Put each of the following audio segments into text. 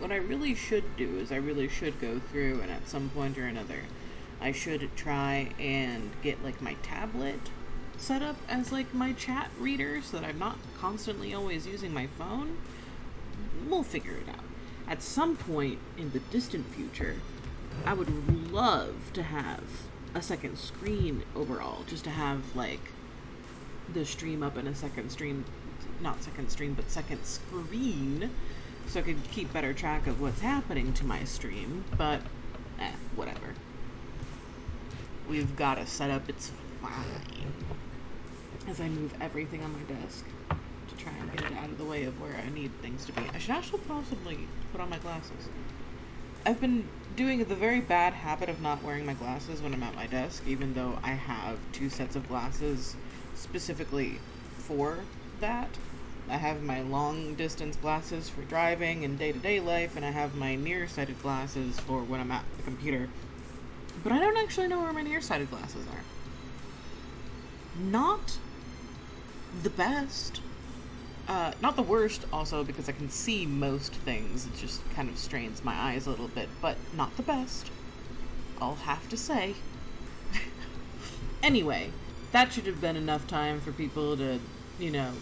what I really should do is I really should go through and at some point or another, I should try and get like my tablet set up as like my chat reader so that I'm not constantly always using my phone. We'll figure it out. At some point in the distant future, I would love to have a second screen overall, just to have like the stream up in a second stream, not second stream, but second screen, so I could keep better track of what's happening to my stream, but whatever. We've got to set up, it's fine. As I move everything on my desk to try and get it out of the way of where I need things to be. I should actually possibly put on my glasses. I've been doing the very bad habit of not wearing my glasses when I'm at my desk, even though I have 2 sets of glasses specifically for that. I have my long distance glasses for driving and day-to-day life, and I have my nearsighted glasses for when I'm at the computer. But I don't actually know where my nearsighted glasses are. Not the best. Not the worst, also, because I can see most things. It just kind of strains my eyes a little bit, but not the best. I'll have to say. Anyway, that should have been enough time for people to,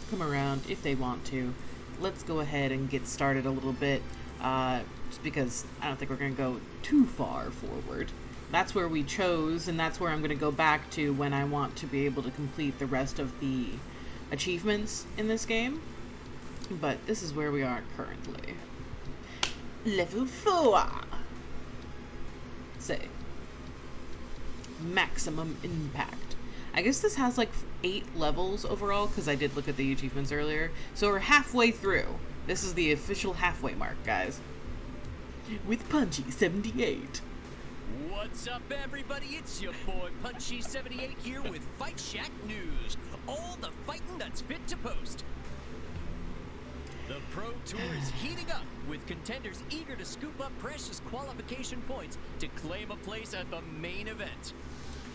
come around if they want to. Let's go ahead and get started a little bit, just because I don't think we're going to go too far forward. That's where we chose, and that's where I'm going to go back to when I want to be able to complete the rest of the achievements in this game. But this is where we are currently. Level 4! Say. Maximum impact. I guess this has like 8 levels overall, because I did look at the achievements earlier. So we're halfway through. This is the official halfway mark, guys. With Punchy78. What's up, everybody? It's your boy Punchy78 here with Fight Shack News. All the fighting that's fit to post. The Pro Tour is heating up, with contenders eager to scoop up precious qualification points to claim a place at the main event.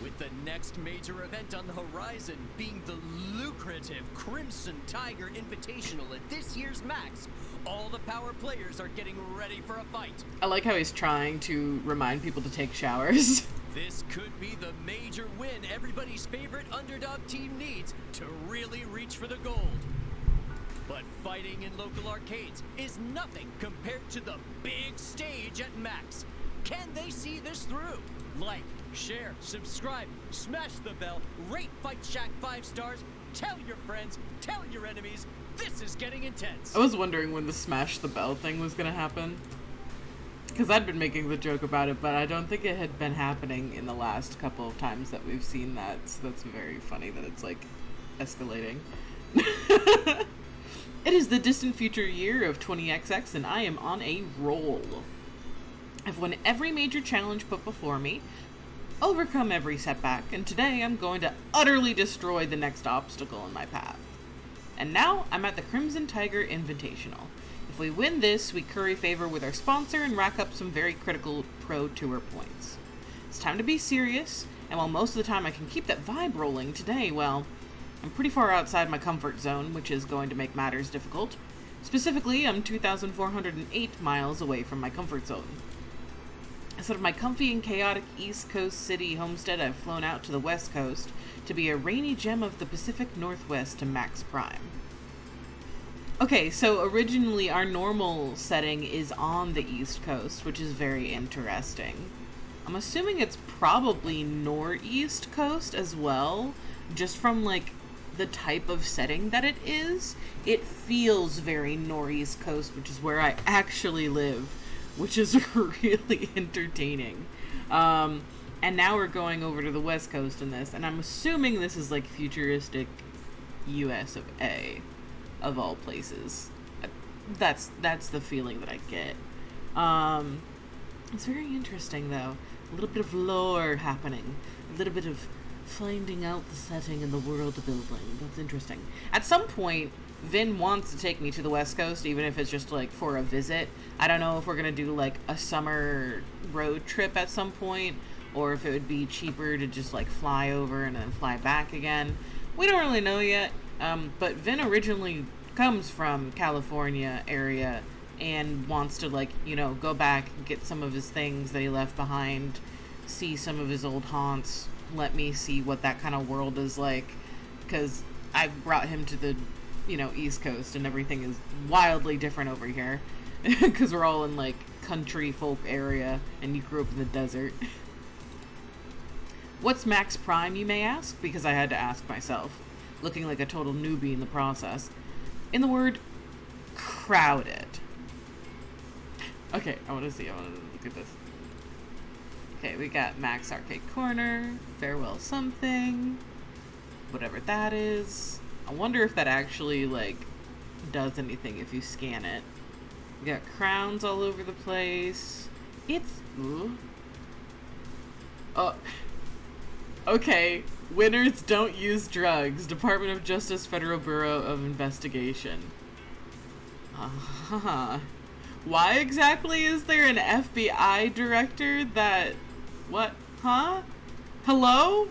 With the next major event on the horizon being the lucrative Crimson Tiger Invitational at this year's Max, all the power players are getting ready for a fight. I like how he's trying to remind people to take showers. This could be the major win everybody's favorite underdog team needs to really reach for the gold. But fighting in local arcades is nothing compared to the big stage at Max. Can they see this through? Like, share, subscribe, smash the bell, rate Fight Shack 5 stars, tell your friends, tell your enemies. This is getting intense. I was wondering when the smash the bell thing was gonna happen, because I'd been making the joke about it, but I don't think it had been happening in the last couple of times that we've seen that, so that's very funny that it's like escalating. It is the distant future year of 20XX, and I am on a roll. I've won every major challenge put before me, overcome every setback, and today I'm going to utterly destroy the next obstacle in my path. And now I'm at the Crimson Tiger Invitational. If we win this, we curry favor with our sponsor and rack up some very critical Pro Tour points. It's time to be serious, and while most of the time I can keep that vibe rolling, today, well, I'm pretty far outside my comfort zone, which is going to make matters difficult. Specifically, I'm 2,408 miles away from my comfort zone. Instead of my comfy and chaotic East Coast city homestead, I've flown out to the West Coast to be a rainy gem of the Pacific Northwest to Max Prime. Okay, so originally our normal setting is on the East Coast, which is very interesting. I'm assuming it's probably Northeast Coast as well, just from like the type of setting that it is. It feels very Northeast Coast, which is where I actually live, which is really entertaining. And now we're going over to the West Coast in this, and I'm assuming this is like futuristic US of A, of all places. That's the feeling that I get. It's very interesting though. A little bit of lore happening, a little bit of finding out the setting and the world building. That's interesting. At some point, Vin wants to take me to the West Coast, even if it's just like for a visit. I don't know if we're gonna do like a summer road trip at some point, or if it would be cheaper to just like fly over and then fly back again. We don't really know yet. But Vin originally comes from California area, and wants to, like, you know, go back and get some of his things that he left behind, see some of his old haunts, let me see what that kind of world is like, because I brought him to the, you know, East Coast, and everything is wildly different over here, because we're all in, like, country folk area, and you grew up in the desert. What's max prime, you may ask? Because I had to ask myself, looking like a total newbie in the process. In the word, crowded. Okay, I want to look at this. Okay, we got Max Arcade Corner, Farewell Something, whatever that is. I wonder if that actually, like, does anything if you scan it. We got crowns all over the place. It's... Ooh. Oh. Okay. Winners don't use drugs. Department of Justice Federal Bureau of Investigation. Why exactly is there an FBI director that... What? Huh? Hello?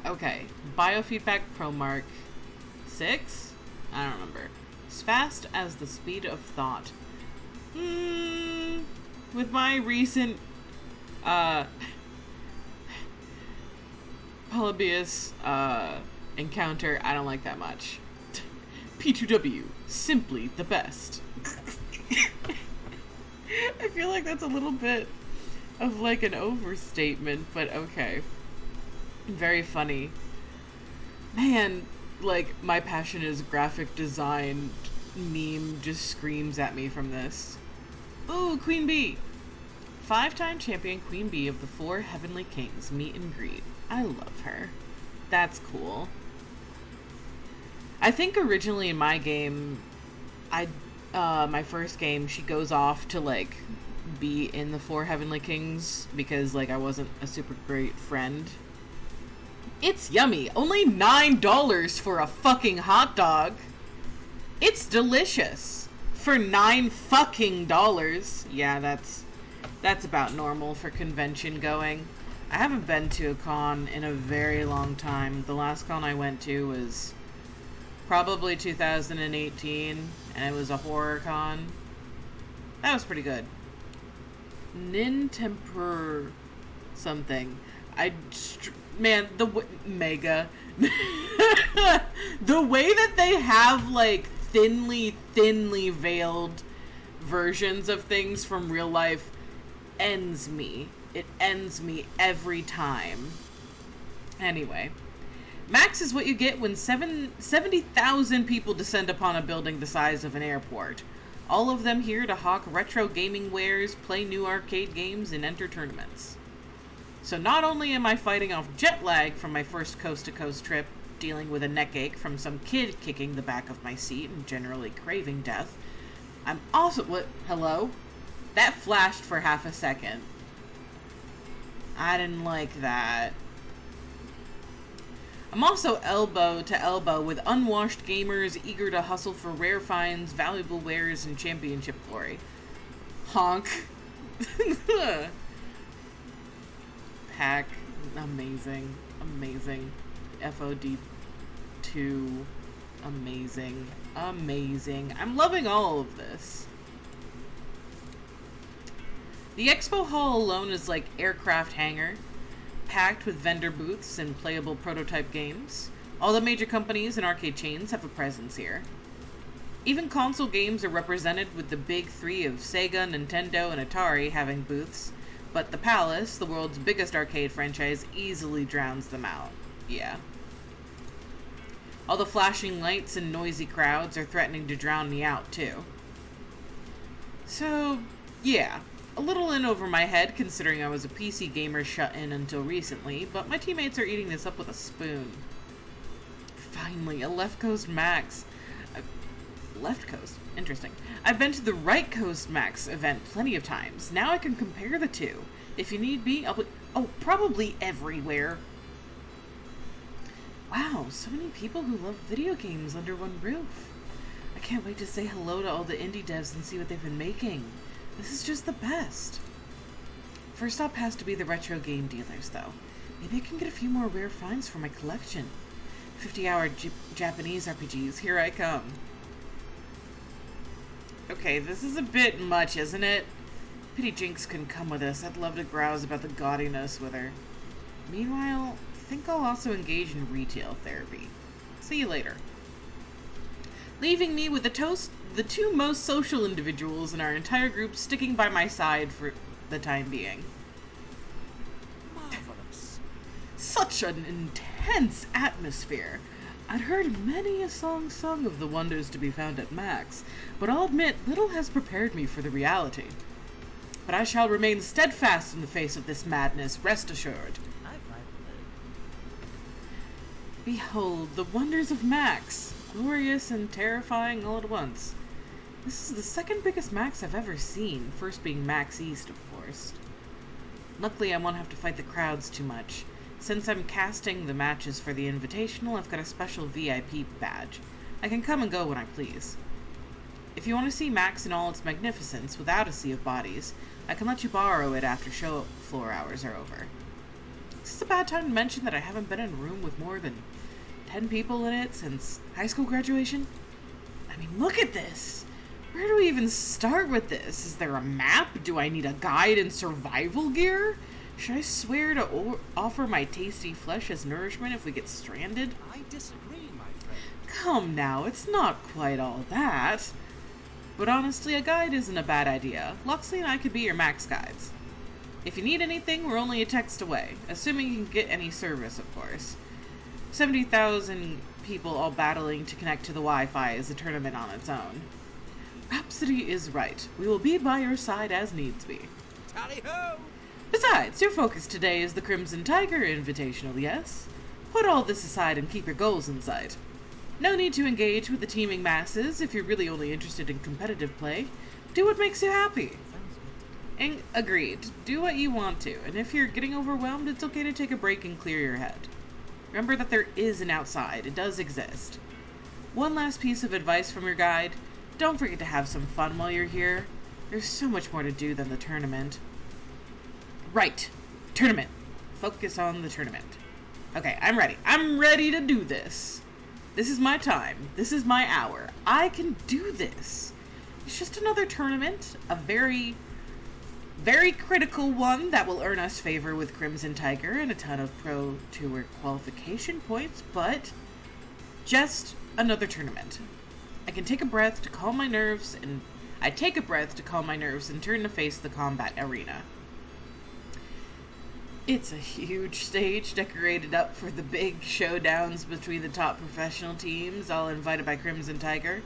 Okay. Biofeedback Pro Mark 6? I don't remember. As fast as the speed of thought. With my recent Polybius encounter, I don't like that much. P2W, simply the best. I feel like that's a little bit of like an overstatement, but okay. Very funny. Man, like, my passion is graphic design meme just screams at me from this. Ooh, Queen Bee! 5-time champion Queen Bee of the 4 Heavenly Kings meet and greet. I love her. That's cool. I think originally in my game, my first game, she goes off to, like, be in the 4 Heavenly Kings because, like, I wasn't a super great friend. It's yummy. Only $9 for a fucking hot dog. It's delicious. For $9 fucking dollars. Yeah, that's about normal for convention going. I haven't been to a con in a very long time. The last con I went to was probably 2018, and it was a horror con. That was pretty good. Nintemper something. Man, Mega. The way that they have, like, thinly veiled versions of things from real life ends me. It ends me every time. Anyway. Max is what you get when 70,000 people descend upon a building the size of an airport. All of them here to hawk retro gaming wares, play new arcade games, and enter tournaments. So not only am I fighting off jet lag from my first coast-to-coast trip, dealing with a neck ache from some kid kicking the back of my seat and generally craving death, I'm also... What? Hello? That flashed for half a second. I didn't like that. I'm also elbow to elbow with unwashed gamers eager to hustle for rare finds, valuable wares, and championship glory. Honk. Pack. Amazing. Amazing. FoD2. Amazing. Amazing. I'm loving all of this. The expo hall alone is like aircraft hangar, packed with vendor booths and playable prototype games. All the major companies and arcade chains have a presence here. Even console games are represented, with the big three of Sega, Nintendo, and Atari having booths, but the Palace, the world's biggest arcade franchise, easily drowns them out. Yeah. All the flashing lights and noisy crowds are threatening to drown me out, too. So, yeah. A little in over my head, considering I was a PC gamer shut in until recently, but my teammates are eating this up with a spoon. Finally, a Left Coast Max. Left Coast? Interesting. I've been to the Right Coast Max event plenty of times. Now I can compare the two. If you need be, I'll be... Oh, probably everywhere. Wow, so many people who love video games under one roof. I can't wait to say hello to all the indie devs and see what they've been making. This is just the best. First stop has to be the retro game dealers, though. Maybe I can get a few more rare finds for my collection. 50-hour Japanese RPGs, here I come. Okay, this is a bit much, isn't it? Pity Jinx couldn't come with us. I'd love to grouse about the gaudiness with her. Meanwhile, I think I'll also engage in retail therapy. See you later. Leaving me with the two most social individuals in our entire group sticking by my side for the time being. Marvelous. Such an intense atmosphere. I'd heard many a song sung of the wonders to be found at Max, but I'll admit little has prepared me for the reality. But I shall remain steadfast in the face of this madness, rest assured. Behold, the wonders of Max, glorious and terrifying all at once. This is the second biggest Max I've ever seen, first being Max East, of course. Luckily, I won't have to fight the crowds too much. Since I'm casting the matches for the Invitational, I've got a special VIP badge. I can come and go when I please. If you want to see Max in all its magnificence, without a sea of bodies, I can let you borrow it after show floor hours are over. Is this a bad time to mention that I haven't been in a room with more than 10 people in it since high school graduation? I mean, look at this! Where do we even start with this? Is there a map? Do I need a guide and survival gear? Should I swear to offer my tasty flesh as nourishment if we get stranded? I disagree, my friend. Come now, it's not quite all that. But honestly, a guide isn't a bad idea. Luxley and I could be your Max guides. If you need anything, we're only a text away, assuming you can get any service, of course. 70,000 people all battling to connect to the Wi-Fi is a tournament on its own. Rhapsody is right. We will be by your side as needs be. Tally-ho! Besides, your focus today is the Crimson Tiger Invitational, yes? Put all this aside and keep your goals in sight. No need to engage with the teeming masses if you're really only interested in competitive play. Do what makes you happy. And agreed. Do what you want to, and if you're getting overwhelmed, it's okay to take a break and clear your head. Remember that there is an outside. It does exist. One last piece of advice from your guide. Don't forget to have some fun while you're here. There's so much more to do than the tournament. Right. Tournament. Focus on the tournament. Okay, I'm ready. I'm ready to do this. This is my time. This is my hour. I can do this. It's just another tournament. A very, very critical one that will earn us favor with Crimson Tiger and a ton of Pro Tour qualification points, but just another tournament. I can take a breath to calm my nerves, and turn to face the combat arena. It's a huge stage decorated up for the big showdowns between the top professional teams, all invited by Crimson Tiger.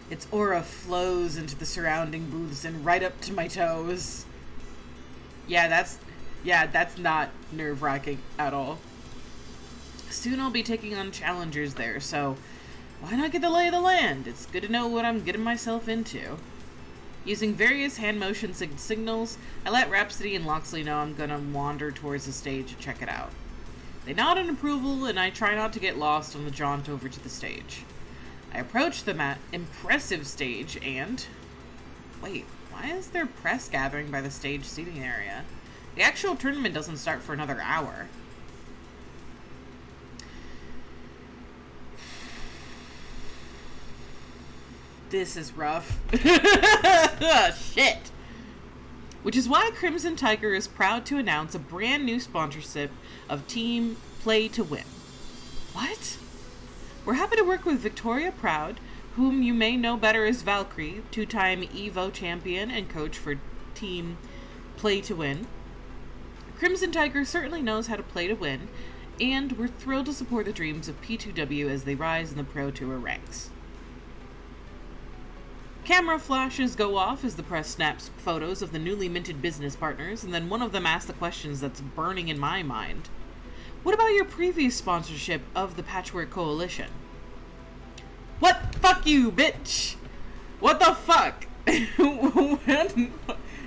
Its aura flows into the surrounding booths and right up to my toes. Yeah, that's not nerve-wracking at all. Soon I'll be taking on challengers there, so why not get the lay of the land? It's good to know what I'm getting myself into. Using various hand motions and signals, I let Rhapsody and Loxley know I'm gonna wander towards the stage to check it out. They nod in approval, and I try not to get lost on the jaunt over to the stage. I approach the impressive stage and... Wait, why is there press gathering by the stage seating area? The actual tournament doesn't start for another hour. This is rough. Shit. Which is why Crimson Tiger is proud to announce a brand new sponsorship of Team Play to Win. What? We're happy to work with Victoria Proud, whom you may know better as Valkyrie, two-time EVO champion and coach for Team Play to Win. Crimson Tiger certainly knows how to play to win, and we're thrilled to support the dreams of P2W as they rise in the Pro Tour ranks. Camera flashes go off as the press snaps photos of the newly minted business partners, and then one of them asks the questions that's burning in my mind. What about your previous sponsorship of the Patchwork Coalition? What? Fuck you, bitch! What the fuck?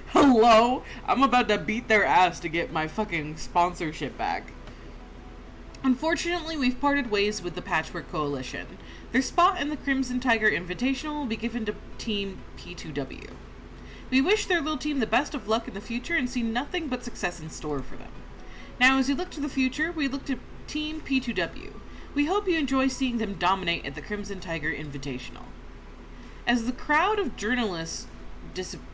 Hello? I'm about to beat their ass to get my fucking sponsorship back. Unfortunately, we've parted ways with the Patchwork Coalition. Their spot in the Crimson Tiger Invitational will be given to Team P2W. We wish their little team the best of luck in the future and see nothing but success in store for them. Now, as we look to the future, we look to Team P2W. We hope you enjoy seeing them dominate at the Crimson Tiger Invitational. As the crowd of journalists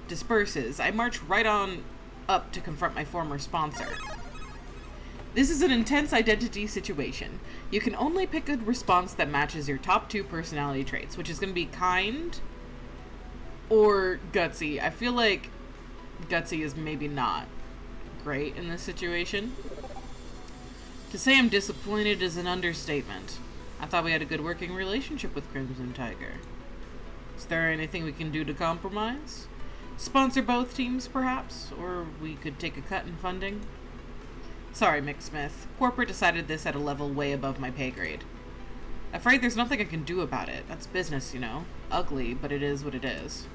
disperses, I march right on up to confront my former sponsor. This is an intense identity situation. You can only pick a response that matches your top 2 personality traits, which is going to be kind or gutsy. I feel like gutsy is maybe not great in this situation. To say I'm disappointed is an understatement. I thought we had a good working relationship with Crimson Tiger. Is there anything we can do to compromise? Sponsor both teams, perhaps? Or we could take a cut in funding? Sorry, Mick Smith. Corporate decided this at a level way above my pay grade. Afraid there's nothing I can do about it. That's business, you know. Ugly, but it is what it is.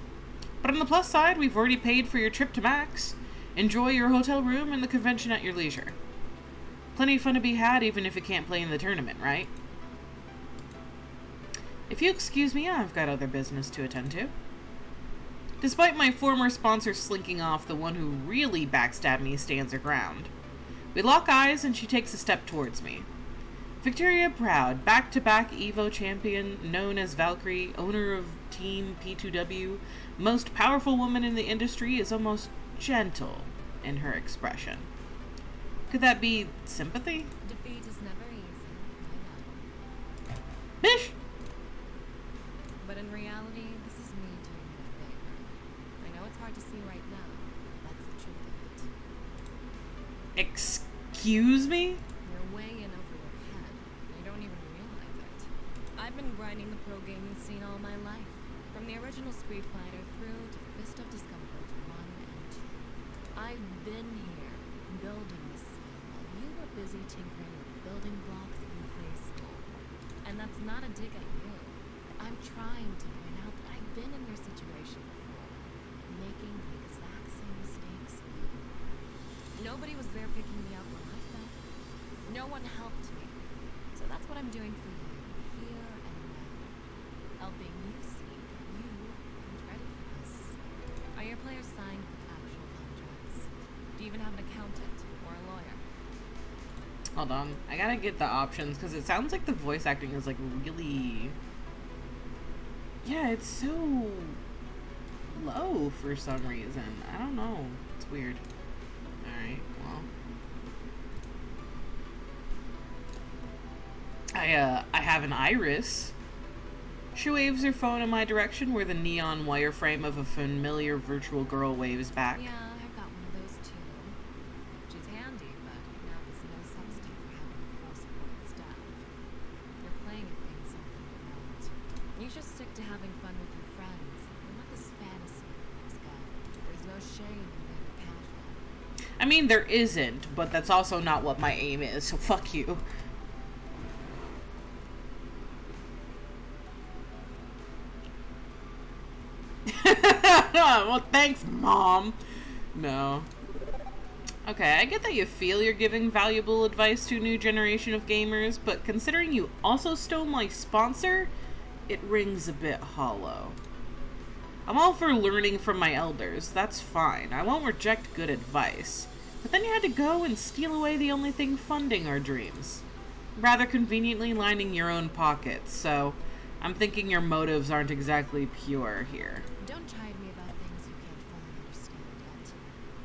But on the plus side, we've already paid for your trip to Max. Enjoy your hotel room and the convention at your leisure. Plenty of fun to be had even if you can't play in the tournament, right? If you excuse me, I've got other business to attend to. Despite my former sponsor slinking off, the one who really backstabbed me stands her ground. We lock eyes and she takes a step towards me. Victoria Proud, back-to-back EVO champion, known as Valkyrie, owner of Team P2W, most powerful woman in the industry, is almost gentle in her expression. Could that be sympathy? Defeat is never easy, I know. Bish! But in reality, this is me doing you a favor. I know it's hard to see right now, but that's the truth of it. Excuse me? You're way in over your head. You don't even realize it. I've been grinding the pro gaming scene all my life. From the original Street Fighter through to Fist of Discomfort 1 and 2. I've been here, building this scene, while you were busy tinkering with building blocks in play school. And that's not a dig at you. I'm trying to point out that I've been in your situation before, making the exact same mistakes you. Nobody was there picking me up when I fell. No one helped me. So that's what I'm doing for you, here and now. Helping you see that you aren't ready for this. Are your players signed with actual contracts? Do you even have an accountant or a lawyer? Hold on. I gotta get the options, because it sounds like the voice acting is, like, really... Yeah, it's so low for some reason. I don't know. It's weird. Alright, well. I have an iris. She waves her phone in my direction where the neon wireframe of a familiar virtual girl waves back. Yeah, I've got one of those too. She's handy, but now there's no substitute for having full support staff. You're playing at being something you're not. You should stick to having fun with your friends and let this fantasy of yours go. There's no shame in being a casual. I mean, there isn't, but that's also not what my aim is, so fuck you. Well, thanks, Mom. No. Okay, I get that you feel you're giving valuable advice to a new generation of gamers, but considering you also stole my sponsor, it rings a bit hollow. I'm all for learning from my elders, that's fine. I won't reject good advice. But then you had to go and steal away the only thing funding our dreams. Rather conveniently lining your own pockets, so I'm thinking your motives aren't exactly pure here. Don't chide me about things you can't fully understand yet.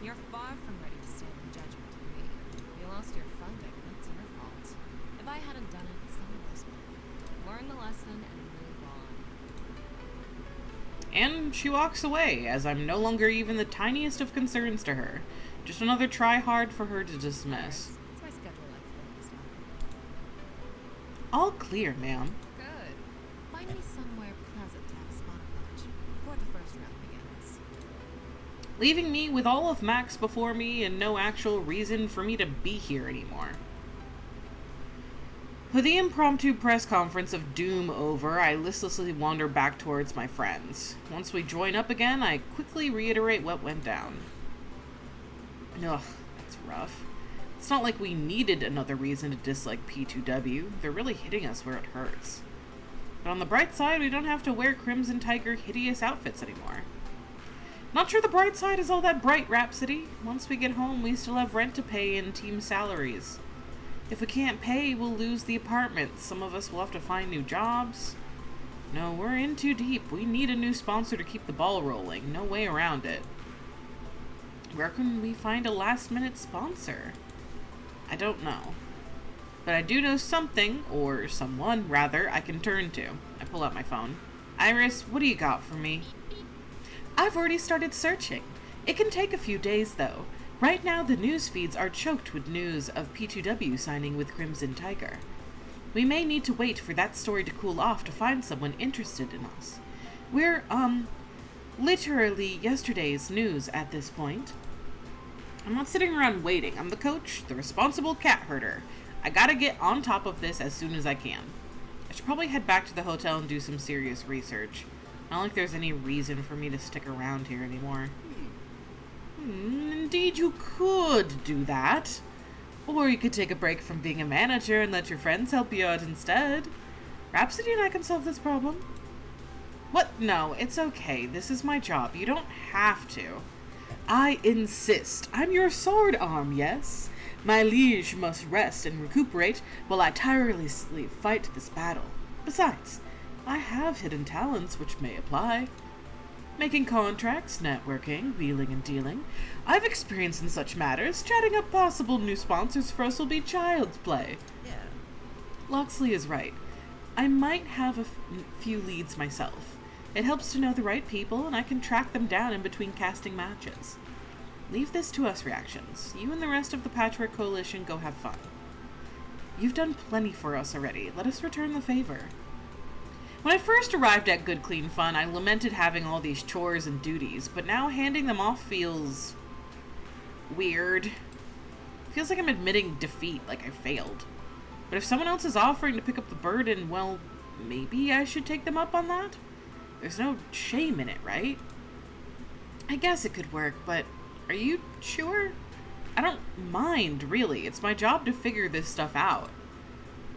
You're far from ready to stand in judgment of me. You lost your funding, that's your fault. If I hadn't done it, someone else would. Learn the lesson and move on. And she walks away, as I'm no longer even the tiniest of concerns to her. Just another try-hard for her to dismiss. It's my schedule like for next time. All clear, ma'am. Good. Find me somewhere pleasant to have a spot of lunch before the first round begins. Leaving me with all of Max before me and no actual reason for me to be here anymore. With the impromptu press conference of doom over, I listlessly wander back towards my friends. Once we join up again, I quickly reiterate what went down. Ugh, that's rough. It's not like we needed another reason to dislike P2W. They're really hitting us where it hurts. But on the bright side, we don't have to wear Crimson Tiger hideous outfits anymore. Not sure the bright side is all that bright, Rhapsody. Once we get home, we still have rent to pay and team salaries. If we can't pay, we'll lose the apartment. Some of us will have to find new jobs. No, we're in too deep. We need a new sponsor to keep the ball rolling. No way around it. Where can we find a last-minute sponsor? I don't know. But I do know something, or someone, rather, I can turn to. I pull out my phone. Iris, what do you got for me? I've already started searching. It can take a few days, though. Right now, the news feeds are choked with news of P2W signing with Crimson Tiger. We may need to wait for that story to cool off to find someone interested in us. We're, literally yesterday's news at this point. I'm not sitting around waiting. I'm the coach, the responsible cat herder. I gotta get on top of this as soon as I can. I should probably head back to the hotel and do some serious research. I don't think there's any reason for me to stick around here anymore. Indeed, you could do that. Or you could take a break from being a manager and let your friends help you out instead. Rhapsody and I can solve this problem. What? No, it's okay. This is my job. You don't have to. I insist. I'm your sword arm, yes? My liege must rest and recuperate while I tirelessly fight this battle. Besides, I have hidden talents which may apply. Making contracts, networking, wheeling and dealing. I've experience in such matters. Chatting up possible new sponsors for us will be child's play. Yeah. Loxley is right. I might have a few leads myself. It helps to know the right people, and I can track them down in between casting matches. Leave this to us, Reaxeons. You and the rest of the Patchwork Coalition go have fun. You've done plenty for us already. Let us return the favor. When I first arrived at Good Clean Fun, I lamented having all these chores and duties, but now handing them off feels weird. Feels like I'm admitting defeat, like I failed. But if someone else is offering to pick up the burden, well, maybe I should take them up on that? There's no shame in it, right? I guess it could work, but are you sure? I don't mind, really. It's my job to figure this stuff out.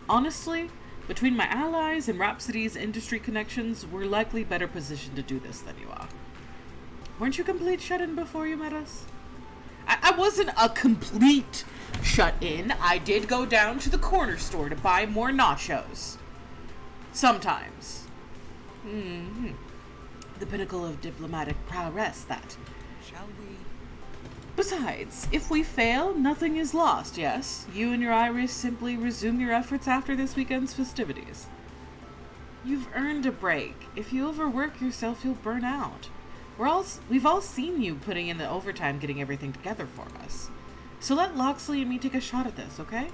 Honestly, between my allies and Rhapsody's industry connections, we're likely better positioned to do this than you are. Weren't you complete shut-in before you met us? I wasn't a complete shut-in. I did go down to the corner store to buy more nachos. Sometimes. The pinnacle of diplomatic prowess, that. Shall we? Besides, if we fail, nothing is lost, yes? You and your Iris simply resume your efforts after this weekend's festivities. You've earned a break. If you overwork yourself, you'll burn out. We've all seen you putting in the overtime getting everything together for us. So let Loxley and me take a shot at this, okay?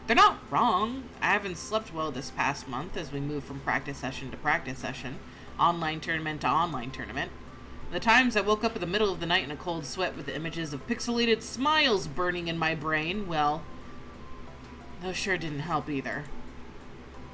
They're not wrong. I haven't slept well this past month as we move from practice session to practice session, online tournament to online tournament. The times I woke up in the middle of the night in a cold sweat with the images of pixelated smiles burning in my brain, well, those sure didn't help either.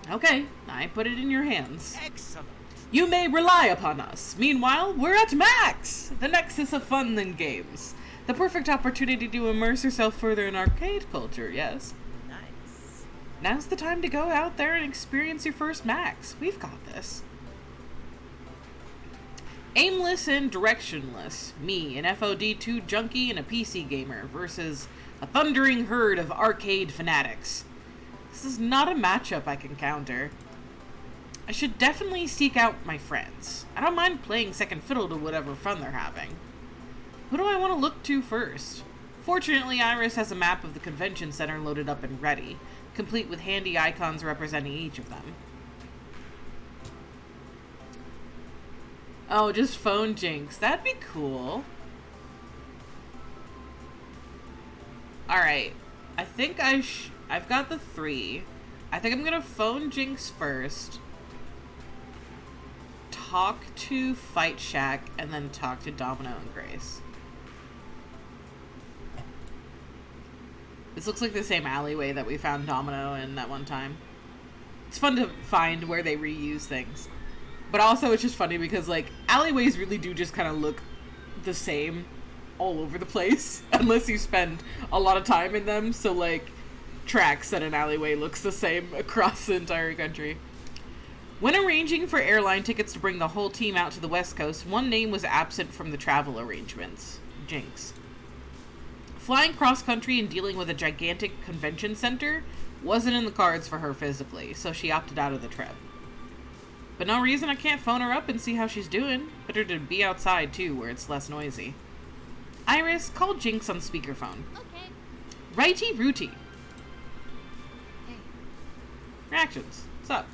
Okay, I put it in your hands. Excellent. You may rely upon us. Meanwhile, we're at Max, the nexus of fun and games. The perfect opportunity to immerse yourself further in arcade culture, yes? Nice. Now's the time to go out there and experience your first Max. We've got this. Aimless and directionless. Me, an FoD2 junkie and a PC gamer, versus a thundering herd of arcade fanatics. This is not a matchup I can counter. I should definitely seek out my friends. I don't mind playing second fiddle to whatever fun they're having. Who do I want to look to first? Fortunately, Iris has a map of the convention center loaded up and ready, complete with handy icons representing each of them. Oh, just phone Jinx. That'd be cool. Alright. I think I've got the 3. I think I'm gonna phone Jinx first. Talk to Fight Shack, and then talk to Domino and Grace. This looks like the same alleyway that we found Domino in that one time. It's fun to find where they reuse things. But also, it's just funny because, like, alleyways really do just kind of look the same all over the place. Unless you spend a lot of time in them. So, like, tracks at an alleyway looks the same across the entire country. When arranging for airline tickets to bring the whole team out to the West Coast, one name was absent from the travel arrangements. Jinx. Flying cross-country and dealing with a gigantic convention center wasn't in the cards for her physically, so she opted out of the trip. But no reason I can't phone her up and see how she's doing. Better to be outside, too, where it's less noisy. Iris, call Jinx on speakerphone. Okay. Righty-rooty. Hey. Reactions. What's up?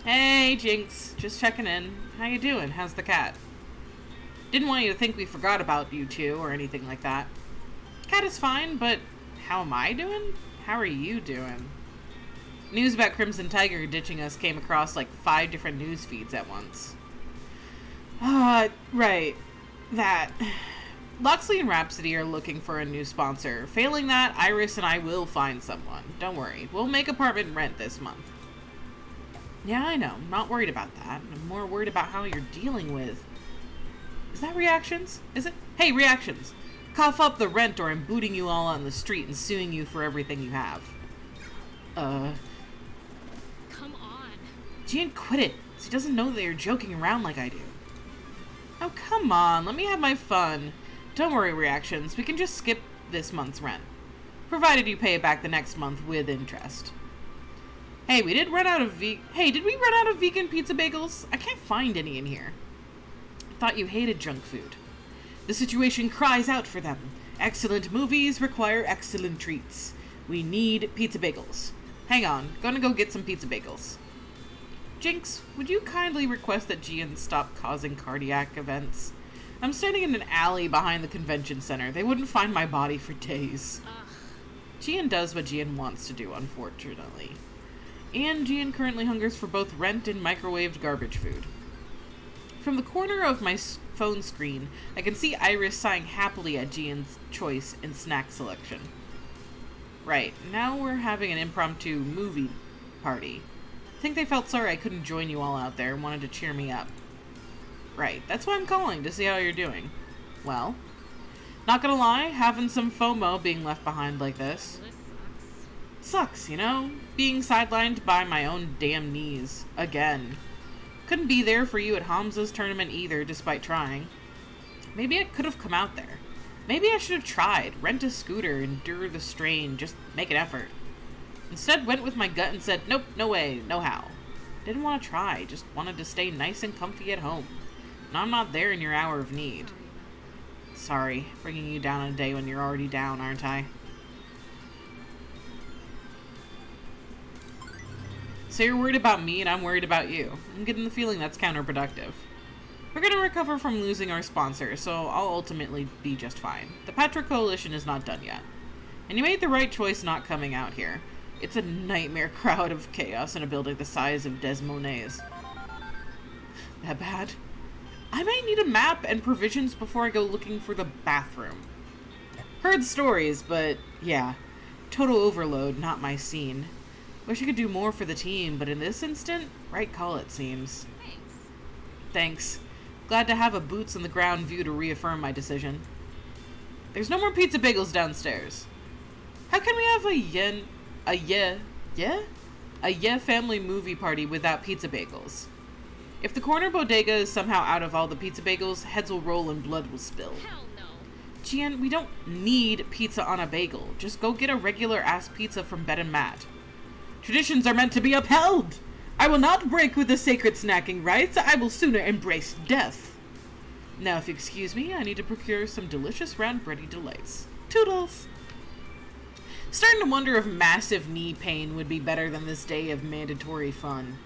Hey, Jinx. Just checking in. How you doing? How's the cat? Didn't want you to think we forgot about you two or anything like that. Cat is fine, but how am I doing? How are you doing? News about Crimson Tiger ditching us came across like 5 different news feeds at once. Right. That. Loxley and Rhapsody are looking for a new sponsor. Failing that, Iris and I will find someone. Don't worry. We'll make apartment rent this month. Yeah, I know. I'm not worried about that. I'm more worried about how you're dealing with... Is that Reactions? Is it? Hey, Reactions! Cough up the rent or I'm booting you all on the street and suing you for everything you have. Come on. Gian, quit it. He doesn't know that you're joking around like I do. Oh, come on. Let me have my fun. Don't worry, Reactions. We can just skip this month's rent. Provided you pay it back the next month with interest. Hey, did we run out of vegan pizza bagels? I can't find any in here. I thought you hated junk food. The situation cries out for them. Excellent movies require excellent treats. We need pizza bagels. Hang on, gonna go get some pizza bagels. Jinx, would you kindly request that Gian stop causing cardiac events? I'm standing in an alley behind the convention center. They wouldn't find my body for days. Gian does what Gian wants to do, unfortunately. And Gian currently hungers for both rent and microwaved garbage food. From the corner of my phone screen, I can see Iris sighing happily at Gian's choice in snack selection. Right, now we're having an impromptu movie party. I think they felt sorry I couldn't join you all out there and wanted to cheer me up. Right, that's why I'm calling, to see how you're doing. Well, not gonna lie, having some FOMO being left behind like this. This Sucks, you know? Being sidelined by my own damn knees. Again. Couldn't be there for you at Hamza's tournament either, despite trying. Maybe I could have come out there. Maybe I should have tried. Rent a scooter, endure the strain, just make an effort. Instead, went with my gut and said, nope, no way, no how. Didn't want to try, just wanted to stay nice and comfy at home. And I'm not there in your hour of need. Sorry, bringing you down on a day when you're already down, aren't I? So you're worried about me and I'm worried about you. I'm getting the feeling that's counterproductive. We're gonna recover from losing our sponsor, so I'll ultimately be just fine. The Patra Coalition is not done yet. And you made the right choice not coming out here. It's a nightmare crowd of chaos in a building the size of Des Moines. That bad? I might need a map and provisions before I go looking for the bathroom. Heard stories, but yeah. Total overload, not my scene. Wish I could do more for the team, but in this instant, right call it seems. Thanks. Glad to have a boots on the ground view to reaffirm my decision. There's no more pizza bagels downstairs. How can we have a family movie party without pizza bagels? If the corner bodega is somehow out of all the pizza bagels, heads will roll and blood will spill. Hell no. Gian, we don't need pizza on a bagel. Just go get a regular ass pizza from Bed and Matt. Traditions are meant to be upheld. I will not break with the sacred snacking rites. I will sooner embrace death. Now, if you excuse me, I need to procure some delicious round bready delights. Toodles! Starting to wonder if massive knee pain would be better than this day of mandatory fun.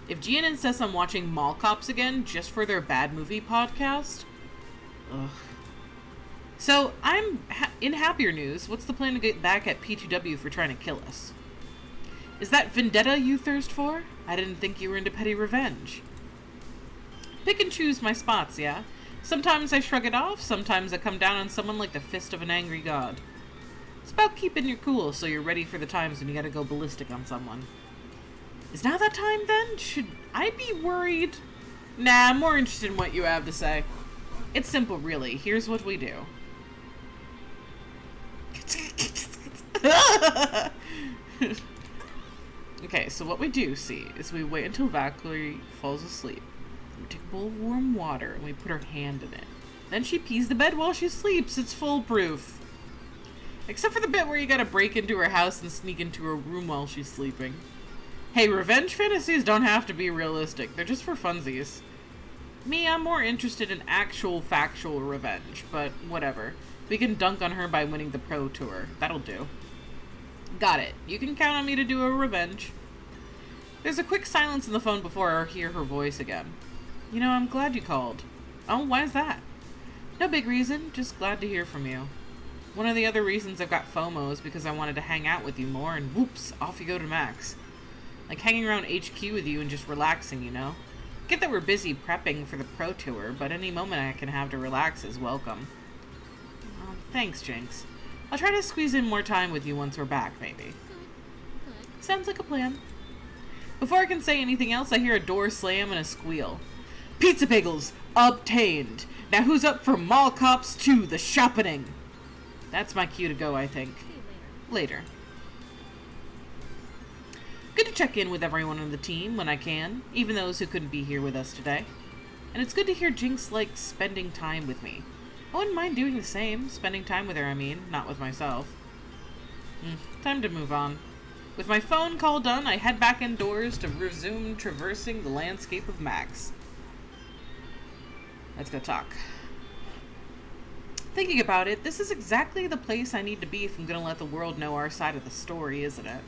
If Gian insists on watching Mall Cops again just for their bad movie podcast? Ugh. So, in happier news, what's the plan to get back at P2W for trying to kill us? Is that vendetta you thirst for? I didn't think you were into petty revenge. Pick and choose my spots, yeah? Sometimes I shrug it off, sometimes I come down on someone like the fist of an angry god. It's about keeping your cool so you're ready for the times when you gotta go ballistic on someone. Is now that time then? Should I be worried? Nah, I'm more interested in what you have to say. It's simple, really. Here's what we do. Okay, so what we do, see, is we wait until Valkyrie falls asleep. We take a bowl of warm water and we put her hand in it. Then she pees the bed while she sleeps. It's foolproof. Except for the bit where you gotta break into her house and sneak into her room while she's sleeping. Hey, revenge fantasies don't have to be realistic. They're just for funsies. Me, I'm more interested in actual factual revenge, but whatever. We can dunk on her by winning the Pro Tour. That'll do. Got it. You can count on me to do a revenge. There's a quick silence in the phone before I hear her voice again. You know, I'm glad you called. Oh, why is that? No big reason, just glad to hear from you. One of the other reasons I've got FOMO is because I wanted to hang out with you more, and whoops, off you go to Max. Like hanging around HQ with you and just relaxing, you know? Get that we're busy prepping for the Pro Tour, but any moment I can have to relax is welcome. Oh, thanks, Jinx. I'll try to squeeze in more time with you once we're back, maybe. Good. Sounds like a plan. Before I can say anything else, I hear a door slam and a squeal. Pizza Pickles, obtained! Now who's up for Mall Cops 2, the shoppening? That's my cue to go, I think. See you later. Good to check in with everyone on the team when I can, even those who couldn't be here with us today. And it's good to hear Jinx likes spending time with me. I wouldn't mind doing the same, spending time with her, I mean, not with myself. Time to move on. With my phone call done, I head back indoors to resume traversing the landscape of Max. Let's go talk. Thinking about it, this is exactly the place I need to be if I'm gonna let the world know our side of the story, isn't it?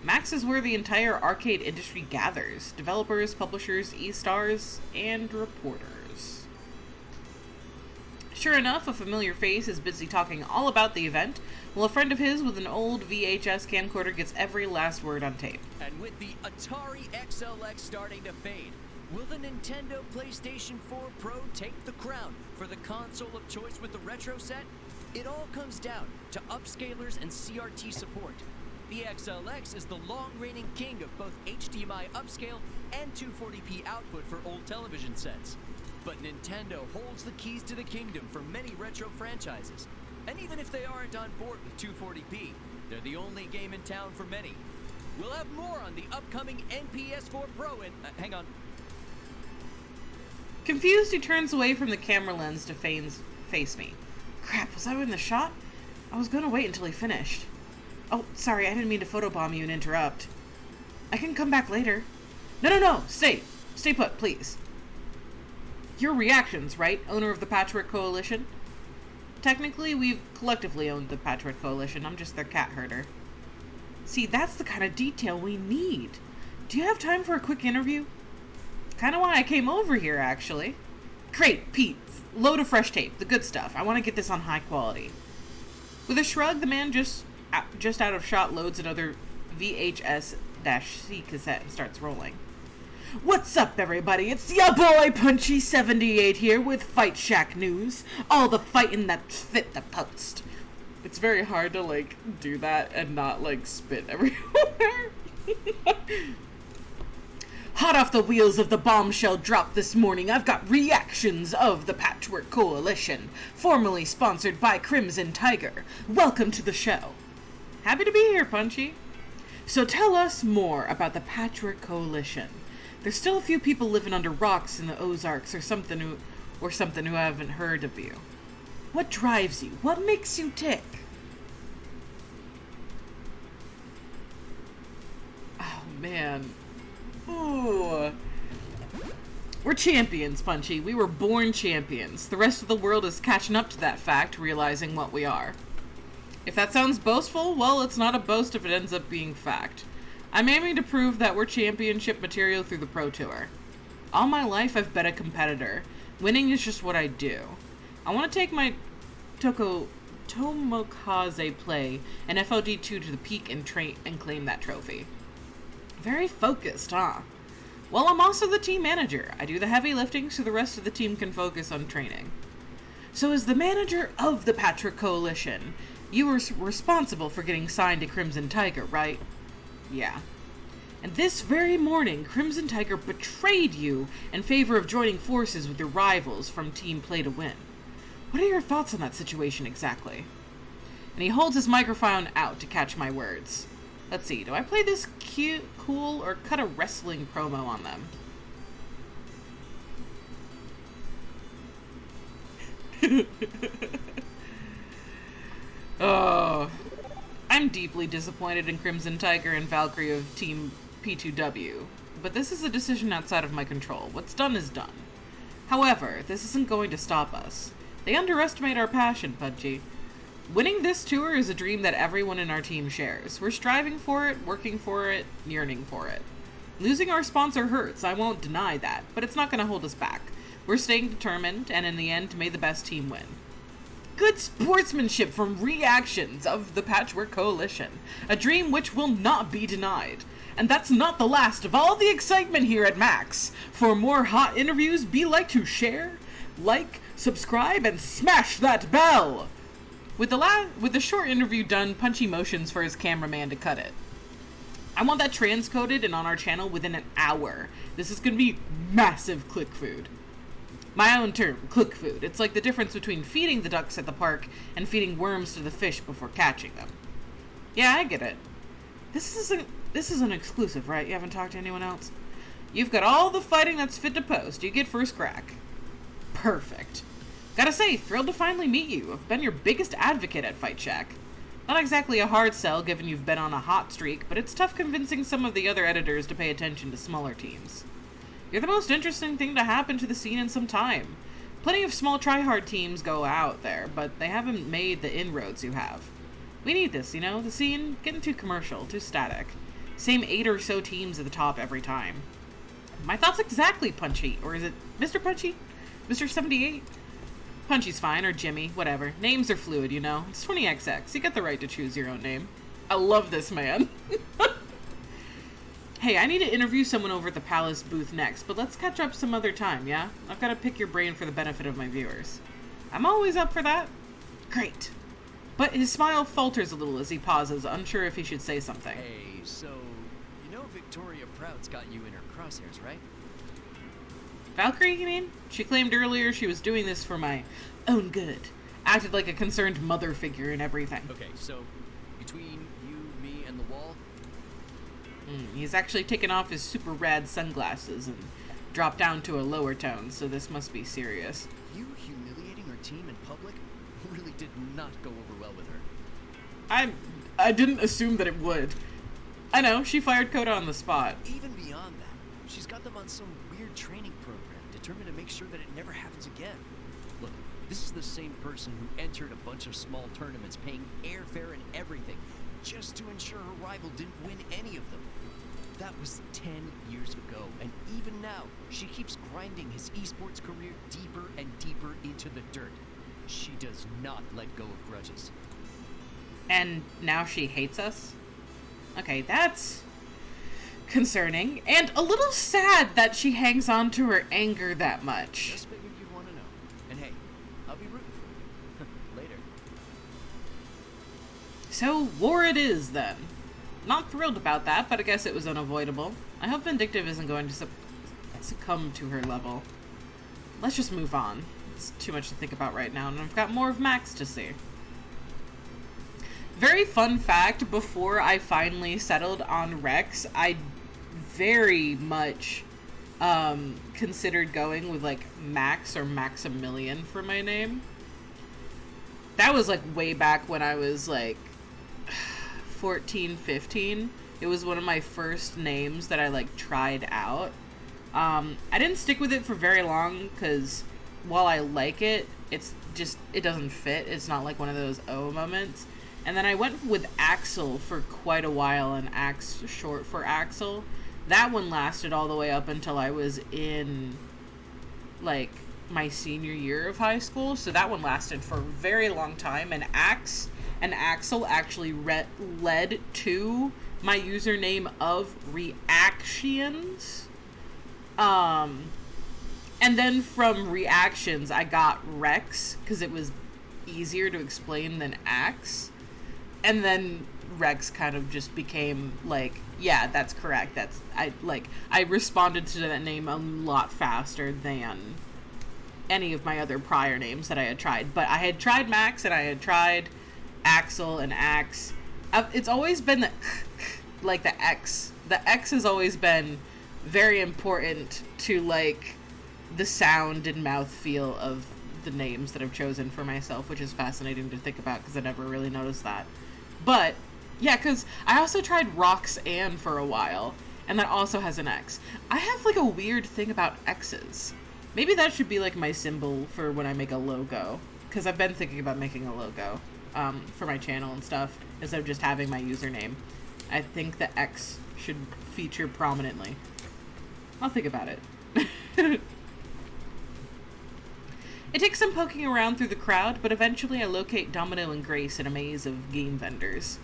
Max is where the entire arcade industry gathers. Developers, publishers, e-stars, and reporters. Sure enough, a familiar face is busy talking all about the event, while a friend of his with an old VHS camcorder gets every last word on tape. And with the Atari XLX starting to fade, will the Nintendo PlayStation 4 Pro take the crown for the console of choice with the retro set? It all comes down to upscalers and CRT support. The XLX is the long-reigning king of both HDMI upscale and 240p output for old television sets. But Nintendo holds the keys to the kingdom for many retro franchises. And even if they aren't on board with 240p, they're the only game in town for many. We'll have more on the upcoming NPS4 Pro and... hang on. Confused, he turns away from the camera lens to face me. Crap, was I in the shot? I was gonna wait until he finished. Oh, sorry, I didn't mean to photobomb you and interrupt. I can come back later. No, stay put, please. You're Reaxeons, right? Owner of the Patchwork Coalition? Technically, we've collectively owned the Patchwork Coalition. I'm just their cat herder. See, that's the kind of detail we need. Do you have time for a quick interview? Kind of why I came over here, actually. Great, Pete. Load of fresh tape, the good stuff. I want to get this on high quality. With a shrug, the man just out of shot loads another VHS-C cassette and starts rolling. What's up, everybody? It's ya boy Punchy78 here with Fight Shack News. All the fighting that's fit to post. It's very hard to, do that and not, spit everywhere. Hot off the wheels of the bombshell drop this morning, I've got Reaxeons of the Patchwork Coalition, formerly sponsored by Crimson Tiger. Welcome to the show. Happy to be here, Punchy. So tell us more about the Patchwork Coalition. There's still a few people living under rocks in the Ozarks or something who haven't heard of you. What drives you? What makes you tick? Oh, man. Ooh. We're champions, Punchy. We were born champions. The rest of the world is catching up to that fact, realizing what we are. If that sounds boastful, well, it's not a boast if it ends up being fact. I'm aiming to prove that we're championship material through the Pro Tour. All my life, I've been a competitor. Winning is just what I do. I want to take my Tomokaze play and FoD2 to the peak and claim that trophy. Very focused, huh? Well, I'm also the team manager. I do the heavy lifting so the rest of the team can focus on training. So as the manager of the Patchwork Coalition, you were responsible for getting signed to Crimson Tiger, right? Yeah. And this very morning, Crimson Tiger betrayed you in favor of joining forces with your rivals from Team Play to Win. What are your thoughts on that situation exactly? And he holds his microphone out to catch my words. Let's see, do I play this cute, cool, or cut a wrestling promo on them? Oh, I'm deeply disappointed in Crimson Tiger and Valkyrie of Team P2W, but this is a decision outside of my control. What's done is done. However, this isn't going to stop us. They underestimate our passion, Punchy. Winning this tour is a dream that everyone in our team shares. We're striving for it, working for it, yearning for it. Losing our sponsor hurts, I won't deny that, but it's not going to hold us back. We're staying determined, and in the end, may the best team win. Good sportsmanship from Reaxeons of the Patchwork Coalition. A dream which will not be denied. And that's not the last of all the excitement here at Max. For more hot interviews, be like to share, like, subscribe, and smash that bell! With the short interview done, Punchy motions for his cameraman to cut it. I want that transcoded and on our channel within an hour. This is going to be massive click food. My own term, click food. It's like the difference between feeding the ducks at the park and feeding worms to the fish before catching them. Yeah, I get it. This is an exclusive, right? You haven't talked to anyone else? You've got all the fighting that's fit to post. You get first crack. Perfect. Gotta say, thrilled to finally meet you. I've been your biggest advocate at Fight Shack. Not exactly a hard sell given you've been on a hot streak, but it's tough convincing some of the other editors to pay attention to smaller teams. You're the most interesting thing to happen to the scene in some time. Plenty of small tryhard teams go out there, but they haven't made the inroads you have. We need this, you know? The scene getting too commercial, too static. Same 8 or so teams at the top every time. My thoughts exactly, Punchy. Or is it Mr. Punchy? Mr. 78? Punchy's fine, or Jimmy, whatever. Names are fluid, you know. It's 20XX. You get the right to choose your own name. I love this man. Hey, I need to interview someone over at the Palace booth next, but let's catch up some other time, yeah? I've got to pick your brain for the benefit of my viewers. I'm always up for that. Great. But his smile falters a little as he pauses, unsure if he should say something. Hey, so, you know Victoria Prout's got you in her crosshairs, right? Valkyrie, you mean? She claimed earlier she was doing this for my own good. Acted like a concerned mother figure and everything. Okay, so, between you, me, and the wall? He's actually taken off his super rad sunglasses and dropped down to a lower tone, so this must be serious. You humiliating our team in public really did not go over well with her. I didn't assume that it would. I know, she fired Coda on the spot. Even beyond that, she's got them on some weird training program, determined to make sure that it never happens again. Look, this is the same person who entered a bunch of small tournaments, paying airfare and everything, just to ensure her rival didn't win any of them. That was 10 years ago, and even now, she keeps grinding his esports career deeper and deeper into the dirt. She does not let go of grudges. And now she hates us? Okay, that's concerning, and a little sad that she hangs on to her anger that much. Just figured you'd want to know. And hey, I'll be rooting for you. Later. So, war it is, then. Not thrilled about that, but I guess it was unavoidable. I hope Vindictive isn't going to succumb to her level. Let's just move on. It's too much to think about right now, and I've got more of Max to see. Very fun fact, before I finally settled on Rex, I very much considered going with, like, Max or Maximilian for my name. That was, like, way back when I was, like, 14, 15. It was one of my first names that I, like, tried out. I didn't stick with it for very long, because while I like it, it's just, it doesn't fit. It's not, like, one of those moments. And then I went with Axel for quite a while, and Ax short for Axel. That one lasted all the way up until I was in, like, my senior year of high school. So that one lasted for a very long time, and Ax and Axel actually led to my username of Reaxeons. And then from Reaxeons, I got Rex, because it was easier to explain than Ax. And then Rex kind of just became like, yeah, that's correct. I responded to that name a lot faster than any of my other prior names that I had tried. But I had tried Max, and I had tried Axel and Ax. It's always been the X. The X has always been very important to, like, the sound and mouthfeel of the names that I've chosen for myself, which is fascinating to think about because I never really noticed that. But, yeah, because I also tried Roxanne for a while, And that also has an X. I have like a weird thing about X's. Maybe that should be like my symbol for when I make a logo. Because I've been thinking about making a logo for my channel and stuff, instead of just having my username. I think the X should feature prominently. I'll think about it. It takes some poking around through the crowd, but eventually I locate Domino and Grace in a maze of game vendors.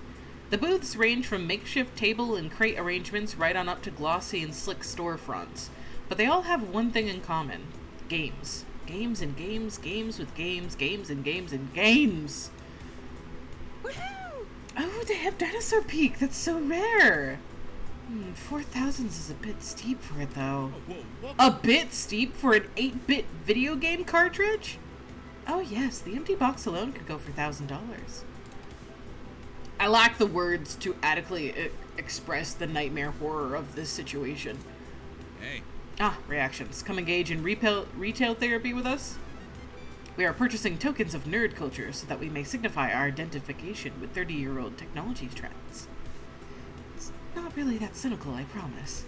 The booths range from makeshift table and crate arrangements right on up to glossy and slick storefronts. But they all have one thing in common. Games. Games and games, games with games, games and games and games! Woohoo! Oh, they have Dinosaur Peak! That's so rare! 4,000 is a bit steep for it, though. A bit steep for an 8-bit video game cartridge? Oh yes, the empty box alone could go for $1,000. I lack the words to adequately express the nightmare horror of this situation. Hey. Reactions. Come engage in retail therapy with us? We are purchasing tokens of nerd culture so that we may signify our identification with 30-year-old technology trends. It's not really that cynical, I promise.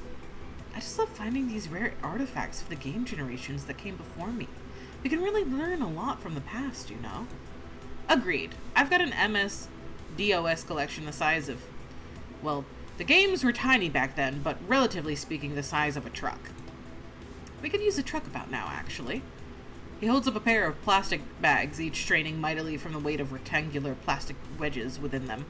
I just love finding these rare artifacts of the game generations that came before me. We can really learn a lot from the past, you know? Agreed. I've got an MS-DOS collection the size of... Well, the games were tiny back then, but relatively speaking the size of a truck. We could use a truck about now, actually. He holds up a pair of plastic bags, each straining mightily from the weight of rectangular plastic wedges within them.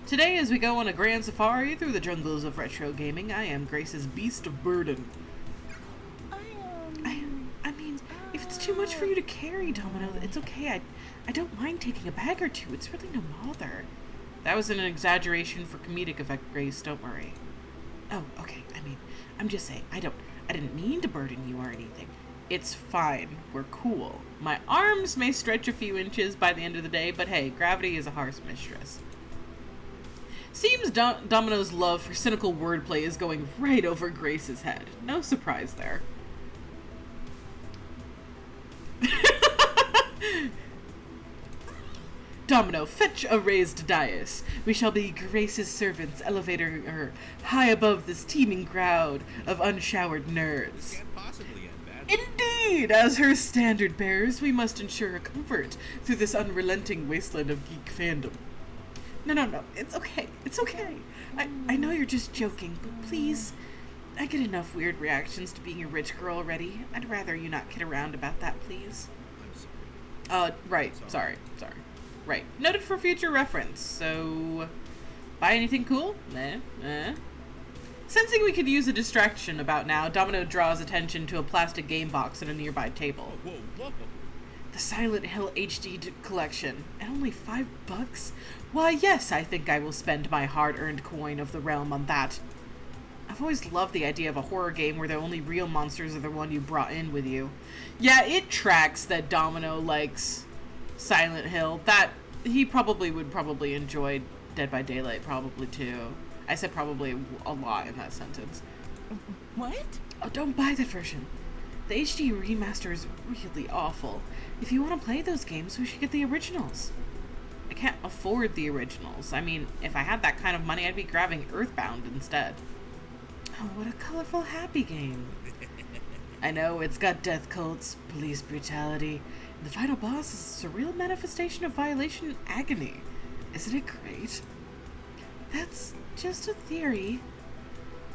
Today, as we go on a grand safari through the jungles of retro gaming, I am Grace's beast of burden. I mean, if it's too much for you to carry, Domino, it's okay. I don't mind taking a bag or two. It's really no bother. That was an exaggeration for comedic effect, Grace. Don't worry. Oh, okay. I mean, I'm just saying. I didn't mean to burden you or anything. It's fine. We're cool. My arms may stretch a few inches by the end of the day, but hey, gravity is a harsh mistress. Seems Domino's love for cynical wordplay is going right over Grace's head. No surprise there. Domino, fetch a raised dais. We shall be Grace's servants, elevating her high above this teeming crowd of unshowered nerds. Can't possibly end bad. Indeed! As her standard bearers, we must ensure her comfort through this unrelenting wasteland of geek fandom. No. It's okay. It's okay. I know you're just joking, but please. I get enough weird reactions to being a rich girl already. I'd rather you not kid around about that, please. I'm sorry. Right. Sorry. Right. Noted for future reference. So, buy anything cool? Sensing we could use a distraction about now, Domino draws attention to a plastic game box at a nearby table. Whoa. The Silent Hill HD collection. At only $5? Why, yes, I think I will spend my hard-earned coin of the realm on that. I've always loved the idea of a horror game where the only real monsters are the one you brought in with you. Yeah, it tracks that Domino likes Silent Hill. That he would enjoy Dead by Daylight probably too. I said probably a lot in that sentence. What? Oh, don't buy that version. The HD remaster is really awful. If you want to play those games, we should get the originals. I can't afford the originals. I mean, if I had that kind of money, I'd be grabbing Earthbound instead. Oh, what a colorful, happy game. I know, it's got death cults, police brutality. The final boss is a surreal manifestation of violation and agony. Isn't it great? That's just a theory.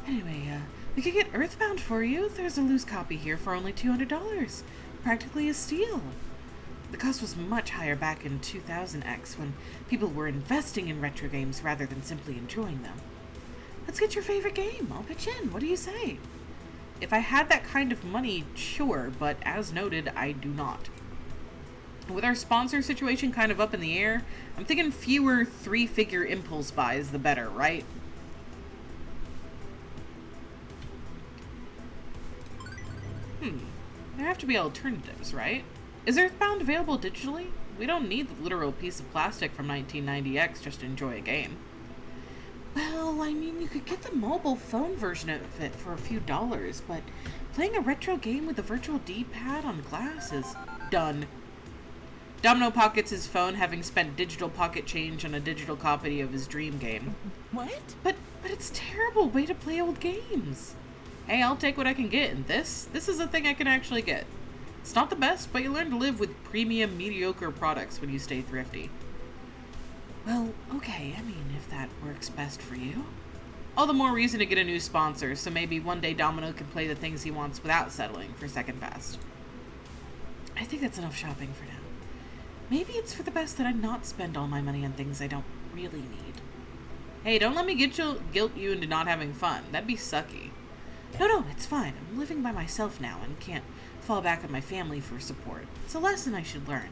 Anyway, we could get Earthbound for you. There's a loose copy here for only $200. Practically a steal. The cost was much higher back in 2000X when people were investing in retro games rather than simply enjoying them. Let's get your favorite game. I'll pitch in. What do you say? If I had that kind of money, sure, but as noted, I do not. With our sponsor situation kind of up in the air, I'm thinking fewer 3-figure impulse buys the better, right? There have to be alternatives, right? Is Earthbound available digitally? We don't need the literal piece of plastic from 1990X just to enjoy a game. Well, I mean, you could get the mobile phone version of it for a few dollars, but playing a retro game with a virtual D-pad on glass is done. Domino pockets his phone, having spent digital pocket change on a digital copy of his dream game. What? But it's a terrible way to play old games. Hey, I'll take what I can get, and this is a thing I can actually get. It's not the best, but you learn to live with premium, mediocre products when you stay thrifty. Well, okay, I mean, if that works best for you. All the more reason to get a new sponsor, so maybe one day Domino can play the things he wants without settling for second best. I think that's enough shopping for now. Maybe it's for the best that I not spend all my money on things I don't really need. Hey, don't let me guilt you into not having fun. That'd be sucky. No, it's fine. I'm living by myself now and can't fall back on my family for support. It's a lesson I should learn.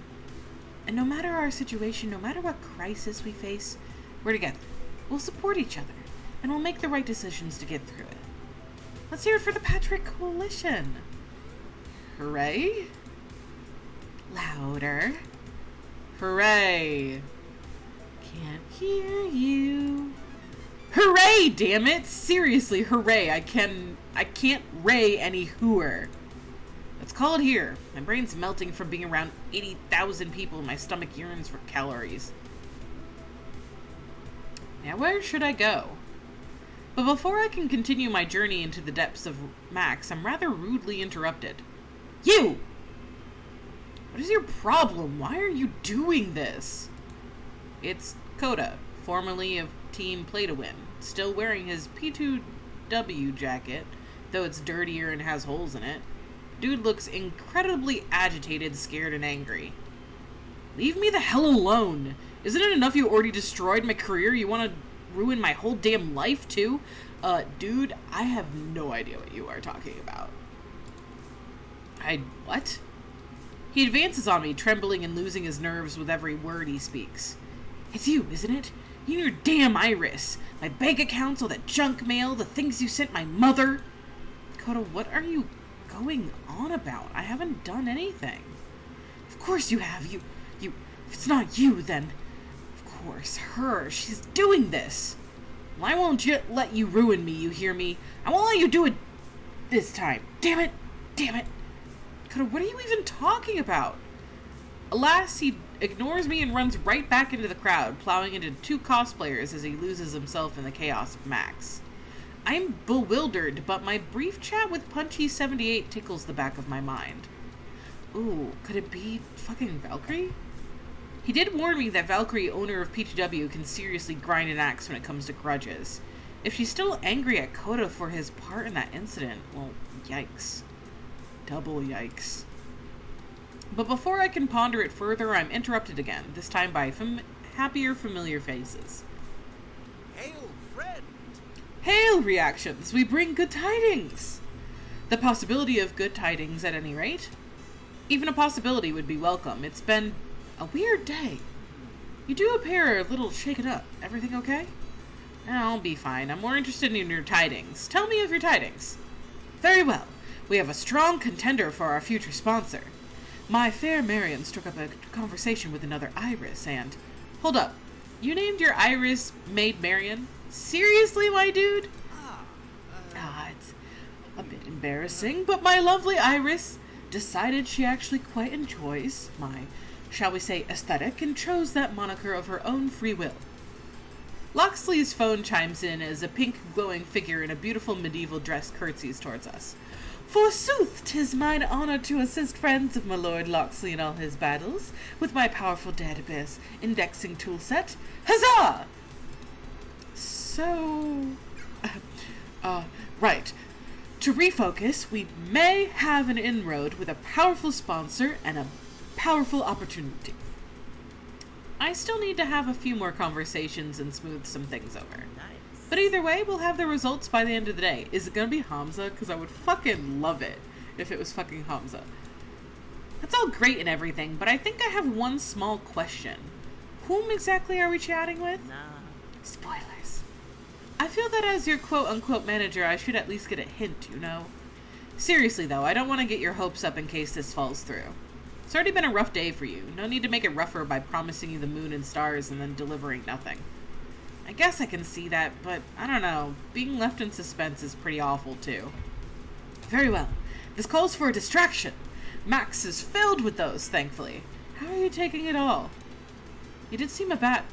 And no matter our situation, no matter what crisis we face, we're together. We'll support each other, and we'll make the right decisions to get through it. Let's hear it for the Patrick Coalition. Hooray. Louder. Hooray. Can't hear you. Hooray, damn it! Seriously, hooray. I can't ray any hooer. Let's call it here. My brain's melting from being around 80,000 people and my stomach yearns for calories. Now where should I go? But before I can continue my journey into the depths of Max, I'm rather rudely interrupted. You! What is your problem? Why are you doing this? It's Coda, formerly of Team Play to Win, still wearing his P2W jacket, though it's dirtier and has holes in it. Dude looks incredibly agitated, scared, and angry. Leave me the hell alone! Isn't it enough you already destroyed my career? You want to ruin my whole damn life, too? Dude, I have no idea what you are talking about. What? He advances on me, trembling and losing his nerves with every word he speaks. It's you, isn't it? You and your damn iris. My bank accounts, all that junk mail, the things you sent my mother. Coda, what are you going on about? I haven't done anything. Of course you have. You, if it's not you, then of course her. She's doing this. Well, I won't let you ruin me, you hear me? I won't let you do it this time. Damn it. Coda, what are you even talking about? Alas, he ignores me and runs right back into the crowd, plowing into two cosplayers as he loses himself in the chaos of Max. I'm bewildered, but my brief chat with Punchy78 tickles the back of my mind. Ooh, could it be fucking Valkyrie? He did warn me that Valkyrie, owner of P2W, can seriously grind an axe when it comes to grudges. If she's still angry at Coda for his part in that incident, well, yikes. Double yikes. But before I can ponder it further, I'm interrupted again, this time by happier, familiar faces. Hail, friend! Hail, Reaxeons! We bring good tidings! The possibility of good tidings, at any rate. Even a possibility would be welcome. It's been a weird day. You do appear a little shaken up. Everything okay? I'll be fine. I'm more interested in your tidings. Tell me of your tidings. Very well. We have a strong contender for our future sponsor. My fair Marion struck up a conversation with another Iris, and... Hold up. You named your Iris Maid Marion? Seriously, my dude? It's a bit embarrassing, but my lovely Iris decided she actually quite enjoys my, shall we say, aesthetic, and chose that moniker of her own free will. Loxley's phone chimes in as a pink glowing figure in a beautiful medieval dress curtsies towards us. Forsooth, 'tis mine honor to assist friends of my Lord Loxley in all his battles, with my powerful database indexing toolset. Huzzah! So... right. To refocus, we may have an inroad with a powerful sponsor and a powerful opportunity. I still need to have a few more conversations and smooth some things over. But either way, we'll have the results by the end of the day. Is it gonna be Hamza? Because I would fucking love it if it was fucking Hamza. That's all great and everything, but I think I have one small question. Whom exactly are we chatting with? Spoilers. I feel that as your quote-unquote manager, I should at least get a hint, you know? Seriously, though, I don't want to get your hopes up in case this falls through. It's already been a rough day for you. No need to make it rougher by promising you the moon and stars and then delivering nothing. I guess I can see that, but I don't know. Being left in suspense is pretty awful, too. Very well. This calls for a distraction. Max is filled with those, thankfully. How are you taking it all? You did seem a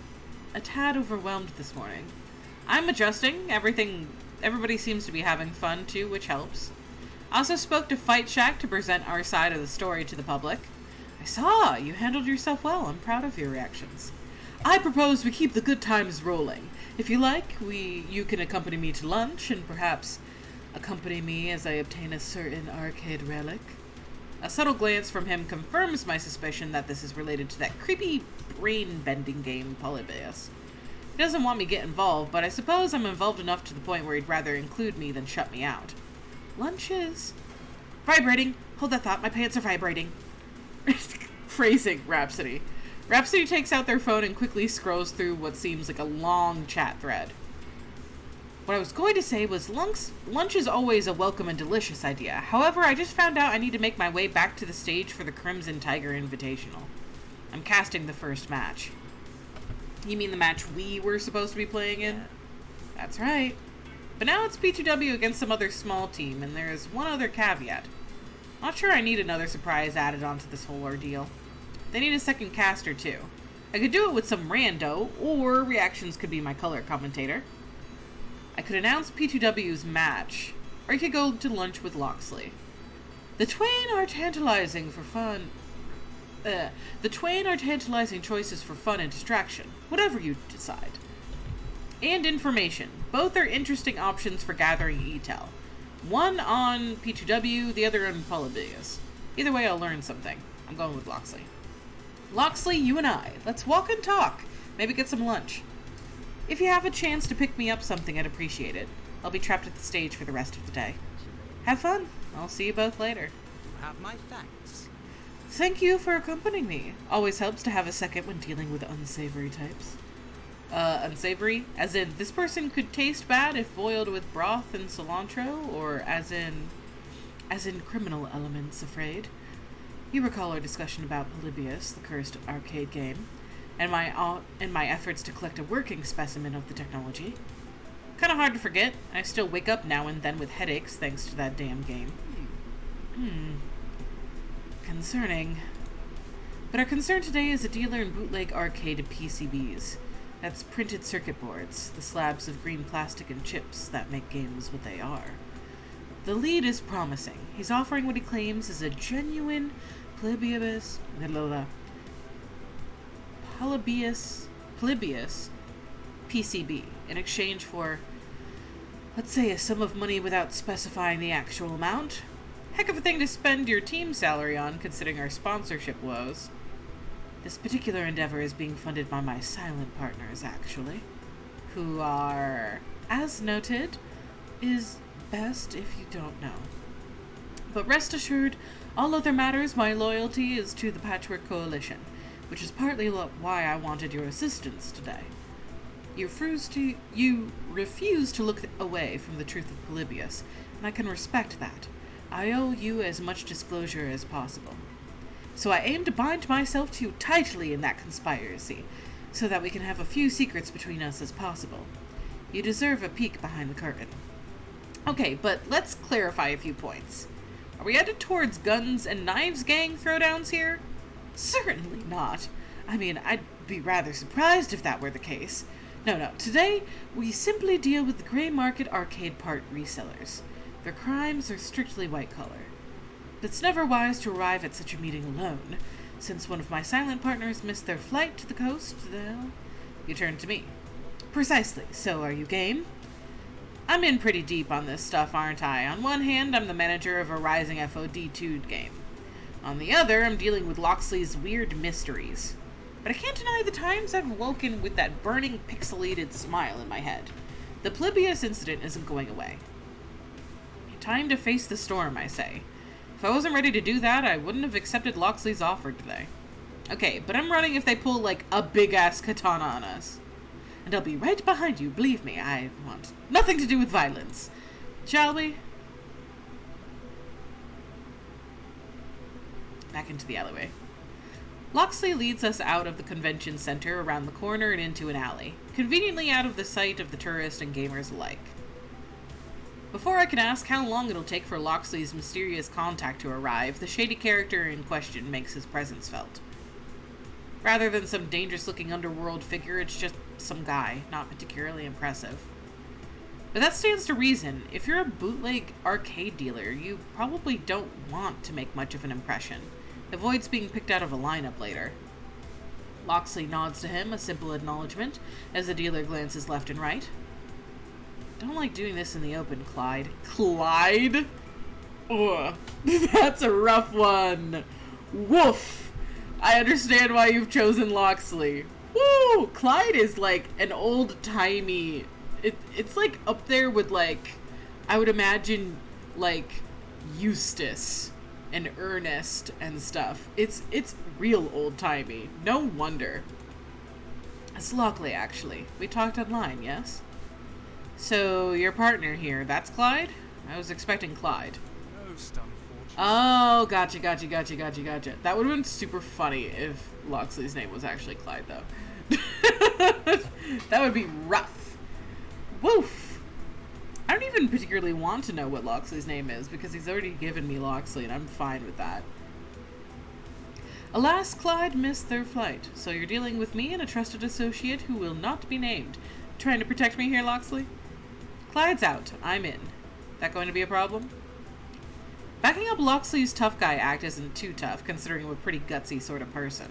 tad overwhelmed this morning. I'm adjusting. Everybody seems to be having fun too, which helps. I also spoke to Fight Shack to present our side of the story to the public. I saw you handled yourself well. I'm proud of your reactions. I propose we keep the good times rolling. If you like, you can accompany me to lunch and perhaps accompany me as I obtain a certain arcade relic. A subtle glance from him confirms my suspicion that this is related to that creepy brain-bending game, Polybius. He doesn't want me to get involved, but I suppose I'm involved enough to the point where he'd rather include me than shut me out. Lunch is... Vibrating. Hold that thought. My pants are vibrating. Phrasing, Rhapsody. Rhapsody takes out their phone and quickly scrolls through what seems like a long chat thread. What I was going to say was lunch is always a welcome and delicious idea. However, I just found out I need to make my way back to the stage for the Crimson Tiger Invitational. I'm casting the first match. You mean the match we were supposed to be playing in? That's right. But now it's P2W against some other small team, and there is one other caveat. Not sure I need another surprise added onto this whole ordeal. They need a second caster too. I could do it with some rando, or Reaxeons could be my color commentator. I could announce P2W's match, or you could go to lunch with Loxley. The twain are tantalizing choices for fun and distraction, whatever you decide. And information. Both are interesting options for gathering etel. One on P2W, the other on Polybius. Either way, I'll learn something. I'm going with Loxley. Loxley, you and I. Let's walk and talk. Maybe get some lunch. If you have a chance to pick me up something, I'd appreciate it. I'll be trapped at the stage for the rest of the day. Have fun. I'll see you both later. You have my thanks. Thank you for accompanying me. Always helps to have a second when dealing with unsavory types. Unsavory? As in, this person could taste bad if boiled with broth and cilantro, or as in criminal elements, afraid. You recall our discussion about Polybius, the cursed arcade game, and my efforts to collect a working specimen of the technology. Kinda hard to forget. I still wake up now and then with headaches thanks to that damn game. Concerning. But our concern today is a dealer in bootleg arcade PCBs. That's printed circuit boards, the slabs of green plastic and chips that make games what they are. The lead is promising. He's offering what he claims is a genuine Polybius PCB in exchange for, let's say, a sum of money without specifying the actual amount. Heck of a thing to spend your team salary on, considering our sponsorship woes. This particular endeavor is being funded by my silent partners, actually, who are, as noted, is best if you don't know. But rest assured, all other matters, my loyalty is to the Patchwork Coalition, which is partly why I wanted your assistance today. You refuse to look away from the truth of Polybius, and I can respect that. I owe you as much disclosure as possible. So I aim to bind myself to you tightly in that conspiracy, so that we can have a few secrets between us as possible. You deserve a peek behind the curtain. Okay, but let's clarify a few points. Are we headed towards guns and knives gang throwdowns here? Certainly not. I mean, I'd be rather surprised if that were the case. No, today we simply deal with the grey market arcade part resellers. Their crimes are strictly white-collar. It's never wise to arrive at such a meeting alone. Since one of my silent partners missed their flight to the coast, well, you turn to me. Precisely. So, are you game? I'm in pretty deep on this stuff, aren't I? On one hand, I'm the manager of a rising FoD2 game. On the other, I'm dealing with Loxley's weird mysteries. But I can't deny the times I've woken with that burning pixelated smile in my head. The Polybius incident isn't going away. Time to face the storm, I say. If I wasn't ready to do that, I wouldn't have accepted Loxley's offer today. Okay, but I'm running if they pull, like, a big-ass katana on us. And I'll be right behind you, believe me, I want nothing to do with violence. Shall we? Back into the alleyway. Loxley leads us out of the convention center, around the corner, and into an alley, conveniently out of the sight of the tourists and gamers alike. Before I can ask how long it'll take for Loxley's mysterious contact to arrive, the shady character in question makes his presence felt. Rather than some dangerous-looking underworld figure, it's just some guy, not particularly impressive. But that stands to reason. If you're a bootleg arcade dealer, you probably don't want to make much of an impression. Avoids being picked out of a lineup later. Loxley nods to him, a simple acknowledgement, as the dealer glances left and right. Don't like doing this in the open, Clyde. Clyde? Ugh. That's a rough one. Woof! I understand why you've chosen Loxley. Woo! Clyde is like an old-timey... It's like up there with like... I would imagine like Eustace and Ernest and stuff. It's real old-timey. No wonder. It's Lockley, actually. We talked online, yes? So, your partner here, that's Clyde? I was expecting Clyde. Most unfortunate. Oh, gotcha. That would have been super funny if Loxley's name was actually Clyde, though. That would be rough. Woof! I don't even particularly want to know what Loxley's name is, because he's already given me Loxley, and I'm fine with that. Alas, Clyde missed their flight, so you're dealing with me and a trusted associate who will not be named. Trying to protect me here, Loxley? Clyde's out. I'm in. That going to be a problem? Backing up Loxley's tough guy act isn't too tough, considering I'm a pretty gutsy sort of person.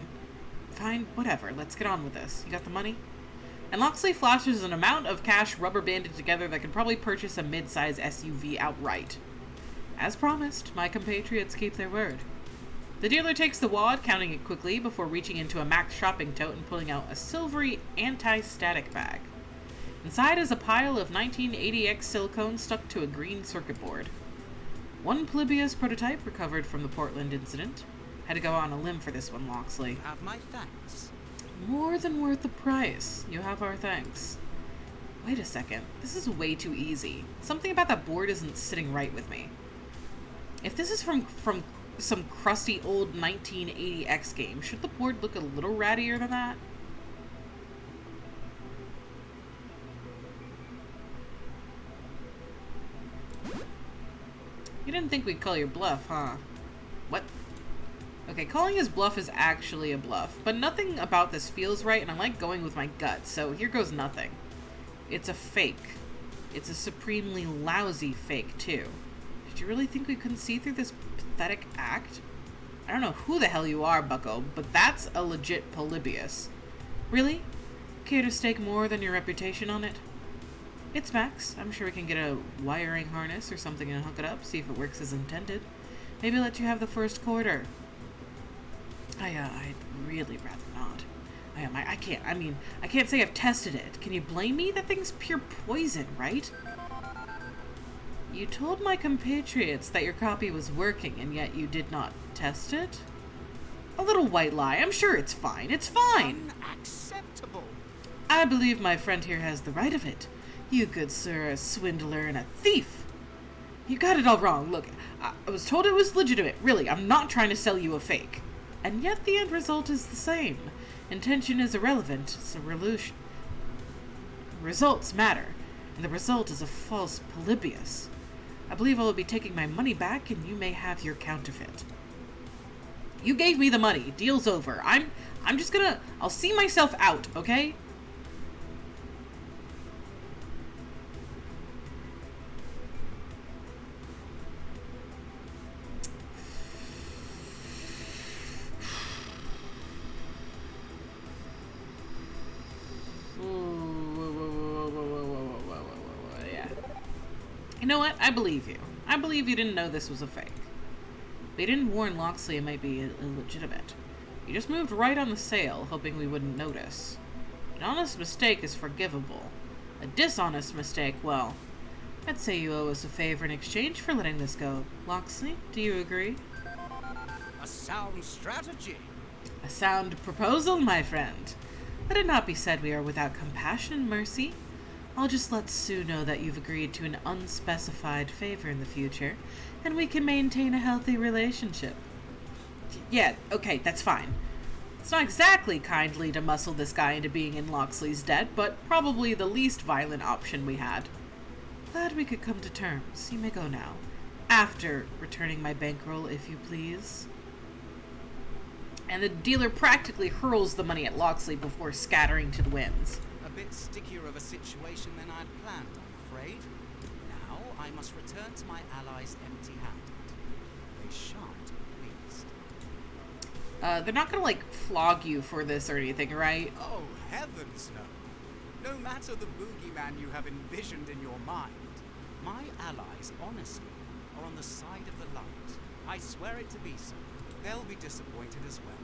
Fine, whatever. Let's get on with this. You got the money? And Loxley flashes an amount of cash rubber banded together that can probably purchase a mid-size SUV outright. As promised, my compatriots keep their word. The dealer takes the wad, counting it quickly, before reaching into a Max shopping tote and pulling out a silvery anti-static bag. Inside is a pile of 1980X silicone stuck to a green circuit board. One Polybius prototype recovered from the Portland incident. Had to go on a limb for this one, Loxley. Have my thanks. More than worth the price. You have our thanks. Wait a second. This is way too easy. Something about that board isn't sitting right with me. If this is from some crusty old 1980X game, should the board look a little rattier than that? You didn't think we'd call your bluff, huh? What? Okay, calling his bluff is actually a bluff, but nothing about this feels right, and I like going with my gut, so here goes nothing. It's a fake. It's a supremely lousy fake, too. Did you really think we couldn't see through this pathetic act? I don't know who the hell you are, bucko, but that's a legit Polybius. Really? Care to stake more than your reputation on it? It's Max. I'm sure we can get a wiring harness or something and hook it up, see if it works as intended. Maybe let you have the first quarter. I'd really rather not. I can't say I've tested it. Can you blame me? That thing's pure poison, right? You told my compatriots that your copy was working, and yet you did not test it? A little white lie. I'm sure it's fine. It's fine! Unacceptable! I believe my friend here has the right of it. You, good sir, are a swindler and a thief. You got it all wrong. Look, I was told it was legitimate. Really, I'm not trying to sell you a fake. And yet the end result is the same. Intention is irrelevant. It's a revolution. Results matter, and the result is a false Polybius. I believe I will be taking my money back, and you may have your counterfeit. You gave me the money. Deal's over. I'm just gonna... I'll see myself out, okay? You know what? I believe you. I believe you didn't know this was a fake. They didn't warn Loxley it might be illegitimate. You just moved right on the sale, hoping we wouldn't notice. An honest mistake is forgivable. A dishonest mistake, well, I'd say you owe us a favor in exchange for letting this go. Loxley, do you agree? A sound strategy. A sound proposal, my friend. Let it not be said we are without compassion and mercy. I'll just let Sue know that you've agreed to an unspecified favor in the future, and we can maintain a healthy relationship. Yeah, okay, that's fine. It's not exactly kindly to muscle this guy into being in Loxley's debt, but probably the least violent option we had. Glad we could come to terms. You may go now. After returning my bankroll, if you please. and the dealer practically hurls the money at Locksley before scattering to the winds. A bit stickier of a situation than I'd planned, I'm afraid. Now I must return to my allies empty-handed. They shan't be pleased. They're not gonna, like, flog you for this or anything, right? Oh, heavens no. No matter the boogeyman you have envisioned in your mind, my allies, honestly, are on the side of the light. I swear it to be so. They'll be disappointed as well,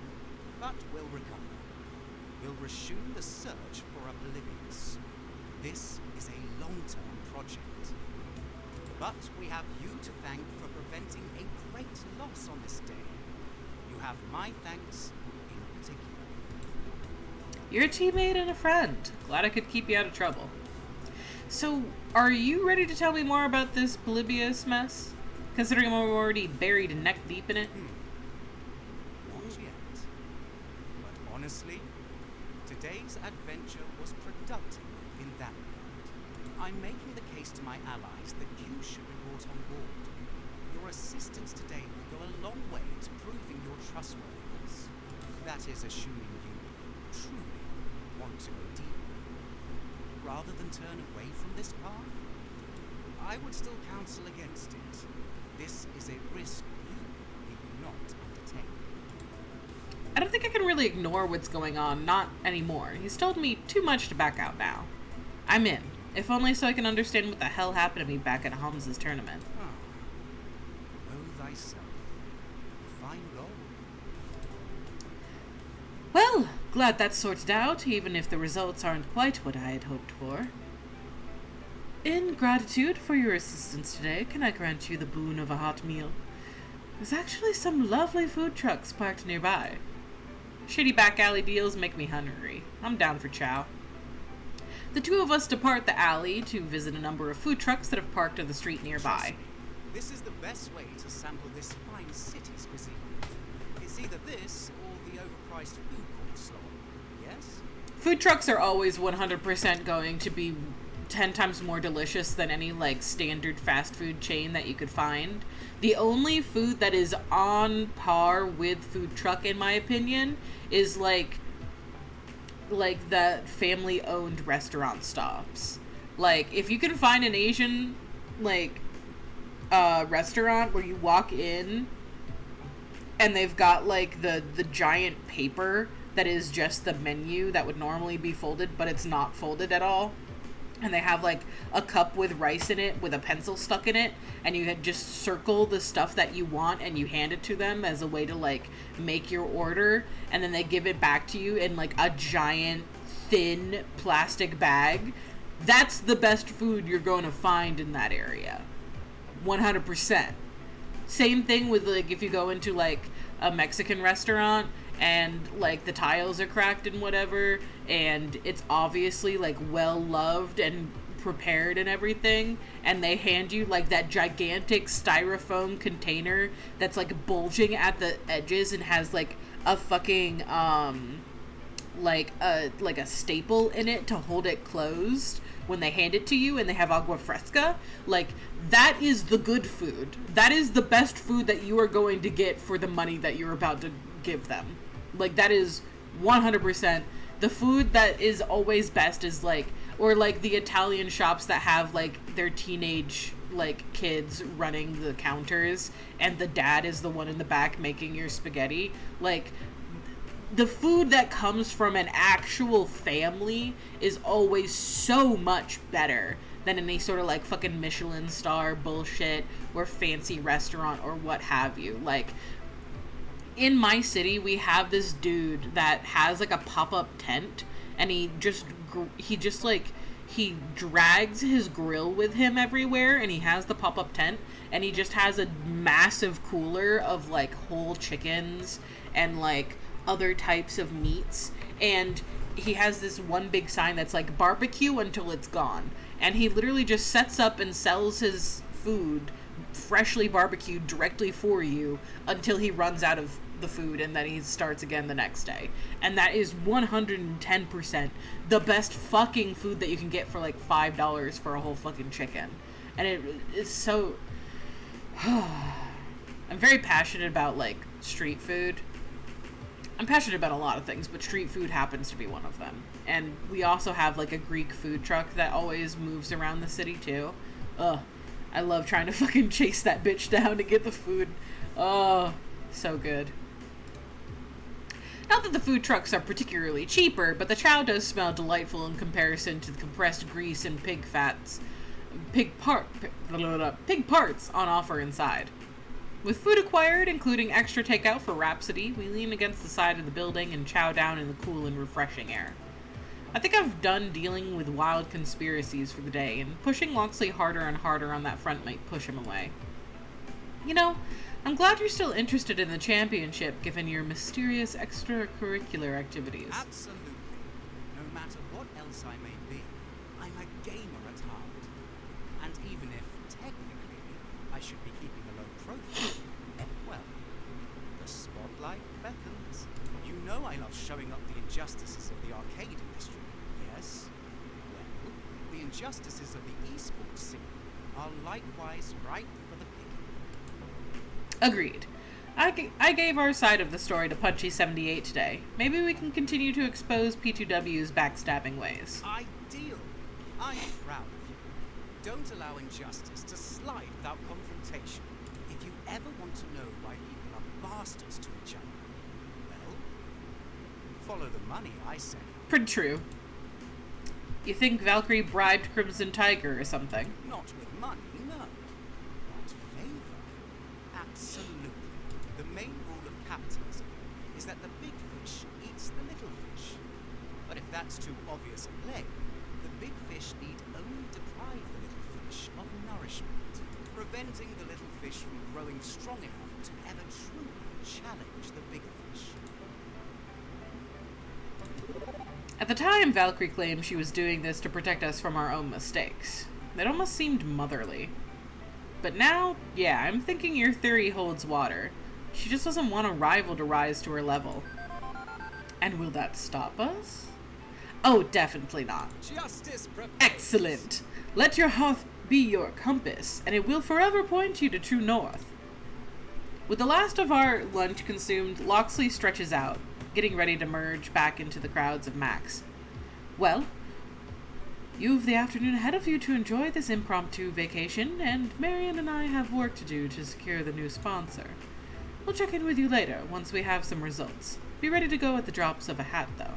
but we'll recover. We'll resume the search for a Polybius. This is a long-term project. But we have you to thank for preventing a great loss on this day. You have my thanks in particular. You're a teammate and a friend. Glad I could keep you out of trouble. So, are you ready to tell me more about this Polybius mess? Considering I'm already buried neck deep in it? Not yet. But honestly, today's adventure was productive in that regard. I'm making the case to my allies that you should be brought on board. Your assistance today will go a long way to proving your trustworthiness. That is assuming you truly want to go deeper. Rather than turn away from this path, I would still counsel against it. This is a risk you need not undertake. I don't think I can really ignore what's going on, not anymore. He's told me too much to back out now. I'm in, if only so I can understand what the hell happened to me back at Holmes's tournament. Know thyself. Fine goal. Well, glad that's sorted out, even if the results aren't quite what I had hoped for. In gratitude for your assistance today, can I grant you the boon of a hot meal? There's actually some lovely food trucks parked nearby. Shitty back alley deals make me hungry. I'm down for chow. The two of us depart the alley to visit a number of food trucks that have parked on the street nearby. This is the best way to sample this fine city's cuisine. It's either this or the overpriced food court slot. Yes? Food trucks are always 100% going to be 10 times more delicious than any, like, standard fast food chain that you could find. The only food that is on par with food truck, in my opinion, is, like the family-owned restaurant stops. Like, if you can find an Asian, like, restaurant where you walk in and they've got, like, the giant paper that is just the menu that would normally be folded, but it's not folded at all, and they have, like, a cup with rice in it with a pencil stuck in it, and you had just circle the stuff that you want and you hand it to them as a way to, like, make your order, and then they give it back to you in, like, a giant thin plastic bag. That's the best food you're going to find in that area. 100%. Same thing with, like, if you go into, like, a Mexican restaurant and, like, the tiles are cracked and whatever, and it's obviously, like, well loved and prepared and everything, and they hand you, like, that gigantic styrofoam container that's, like, bulging at the edges and has, like, a fucking like a staple in it to hold it closed when they hand it to you, and they have agua fresca. Like, that is the good food. That is the best food that you are going to get for the money that you're about to give them. Like, that is 100%. The food that is always best is, like, or, like, the Italian shops that have, like, their teenage, like, kids running the counters, and the dad is the one in the back making your spaghetti. Like, the food that comes from an actual family is always so much better than any sort of, like, fucking Michelin star bullshit or fancy restaurant or what have you. Like, in my city, we have this dude that has, like, a pop-up tent, and he drags his grill with him everywhere, and he has the pop-up tent, and he just has a massive cooler of, like, whole chickens and, like, other types of meats, and he has this one big sign that's like, barbecue until it's gone, and he literally just sets up and sells his food freshly barbecued directly for you until he runs out of the food, and then he starts again the next day. And that is 110% the best fucking food that you can get for, like, $5 for a whole fucking chicken. And it's so I'm very passionate about, like, street food. I'm passionate about a lot of things, but street food happens to be one of them. And we also have like a Greek food truck that always moves around the city too. Ugh. I love trying to fucking chase that bitch down to get the food. Oh, so good. Not that the food trucks are particularly cheaper, but the chow does smell delightful in comparison to the compressed grease and pig parts on offer inside. With food acquired, including extra takeout for Rhapsody, we lean against the side of the building and chow down in the cool and refreshing air. I think I've done dealing with wild conspiracies for the day, and pushing Loxley harder and harder on that front might push him away. You know, I'm glad you're still interested in the championship, given your mysterious extracurricular activities. Absolutely. No matter what else I may be, I'm a gamer at heart. And even if, technically, I should be keeping a low profile, well, the spotlight beckons. You know I love showing up the injustices of the arcade industry, yes? Well, the injustices of the esports scene are likewise ripe for the picking. Agreed. I gave our side of the story to Punchy78 today. Maybe we can continue to expose P2W's backstabbing ways. Ideal. I'm proud of you. Don't allow injustice to slide without confrontation. If you ever want to know why people are bastards to each other, well, follow the money, I say. Pretty true. You think Valkyrie bribed Crimson Tiger or something? Not with money, no. Not favor. Absolutely. The main rule of capitalism is that the big fish eats the little fish. But if that's too obvious a play, the big fish need only deprive the little fish of nourishment, preventing the little fish from growing strong enough to ever truly challenge the bigger fish. At the time, Valkyrie claimed she was doing this to protect us from our own mistakes. It almost seemed motherly. But now, yeah, I'm thinking your theory holds water. She just doesn't want a rival to rise to her level. And will that stop us? Oh, definitely not. Justice prevails. Excellent! Let your hearth be your compass, and it will forever point you to true north. With the last of our lunch consumed, Loxley stretches out, getting ready to merge back into the crowds of Max. Well, you've the afternoon ahead of you to enjoy this impromptu vacation, and Marion and I have work to do to secure the new sponsor. We'll check in with you later, once we have some results. Be ready to go at the drops of a hat, though.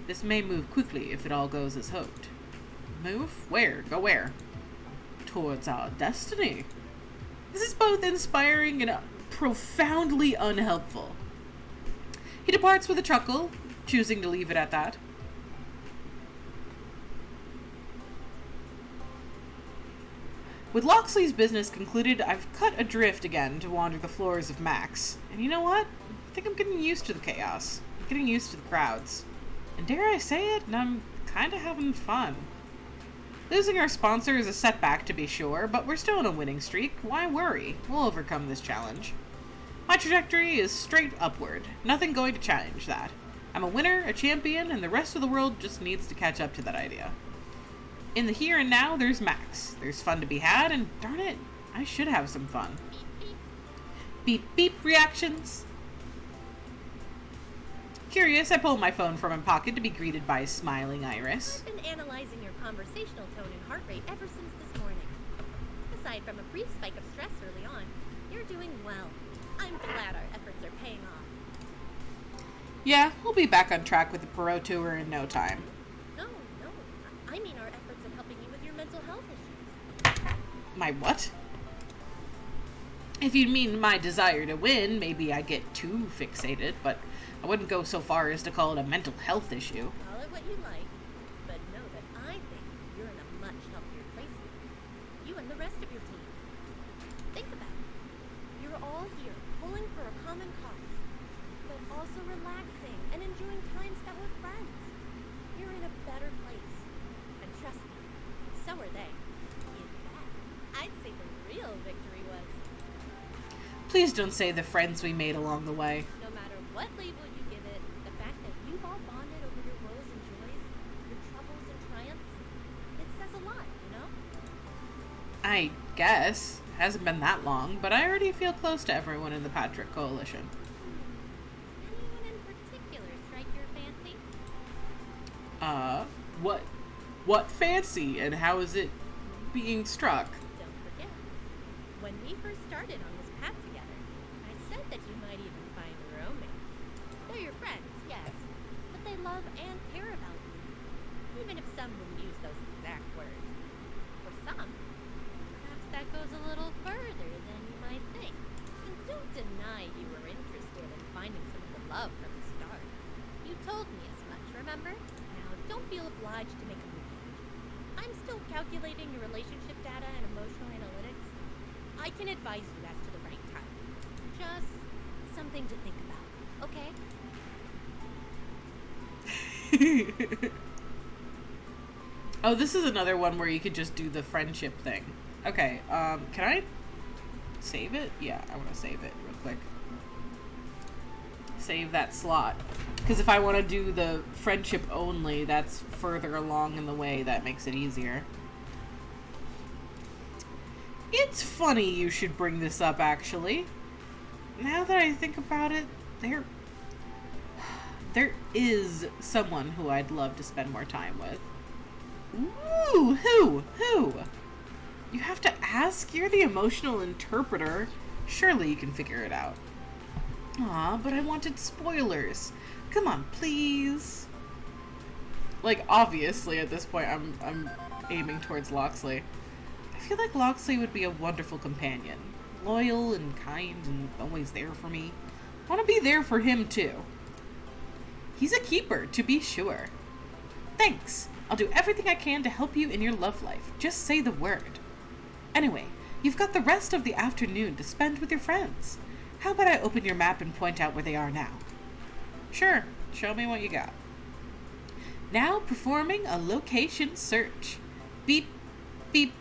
This may move quickly if it all goes as hoped. Move? Where? Go where? Towards our destiny. This is both inspiring and profoundly unhelpful. He departs with a chuckle, choosing to leave it at that. With Loxley's business concluded, I've cut adrift again to wander the floors of Max. And you know what? I think I'm getting used to the chaos. I'm getting used to the crowds. And dare I say it, I'm kinda having fun. Losing our sponsor is a setback to be sure, but we're still on a winning streak. Why worry? We'll overcome this challenge. My trajectory is straight upward. Nothing going to challenge that. I'm a winner, a champion, and the rest of the world just needs to catch up to that idea. In the here and now, there's Max. There's fun to be had, and darn it, I should have some fun. Beep beep reactions. Curious, I pull my phone from my pocket to be greeted by a smiling Iris. I've been analyzing your conversational tone and heart rate ever since this morning. Aside from a brief spike of stress early on, you're doing well. I'm glad our efforts are paying off. Yeah, we'll be back on track with the Pro Tour in no time. No, I mean our efforts in helping you with your mental health issues. My what? If you mean my desire to win, maybe I get too fixated, but I wouldn't go so far as to call it a mental health issue. Call it what you like, but know that I think you're in a much healthier place now. You and the rest of your team. Think about it. You're all here, pulling for a common cause, but also relaxing and enjoying time spent with friends. You're in a better place. And trust me, so are they. In fact, I'd say the real victory was, Please don't say the friends we made along the way. no matter what label you give it, the fact that you've all bonded over your woes and joys, your troubles and triumphs, it says a lot, you know? I guess. Hasn't been that long, but I already feel close to everyone in the Patrick Coalition. Anyone in particular What fancy, and how is it being struck? Don't forget, when we first started on this path together, I said that you might even find romance. They're your friends, yes, but they love and care about you, even if some wouldn't use those exact words. For some, perhaps that goes a little further than you might think. And don't deny you were interested in finding some of the love from the start. You told me as much, remember? Now, don't feel obliged to make a move. I'm still calculating your relationship data and emotional analytics. I can advise you as to the right time. Just something to think about, okay? Oh, this is another one where you could just do the friendship thing. Okay, can I save it? Yeah, I want to save it real quick. Save that slot. Because if I want to do the friendship only, that's further along in the way. That makes it easier. It's funny you should bring this up, actually. Now that I think about it, there is someone who I'd love to spend more time with. Ooh, who? You have to ask? You're the emotional interpreter. Surely you can figure it out. Aw, but I wanted spoilers. Come on, please. Like, obviously, at this point, I'm aiming towards Loxley. I feel like Loxley would be a wonderful companion. Loyal and kind and always there for me. I want to be there for him, too. He's a keeper, to be sure. Thanks. I'll do everything I can to help you in your love life. Just say the word. Anyway, you've got the rest of the afternoon to spend with your friends. How about I open your map and point out where they are now? Sure, show me what you got. Now performing a location search. Beep, beep,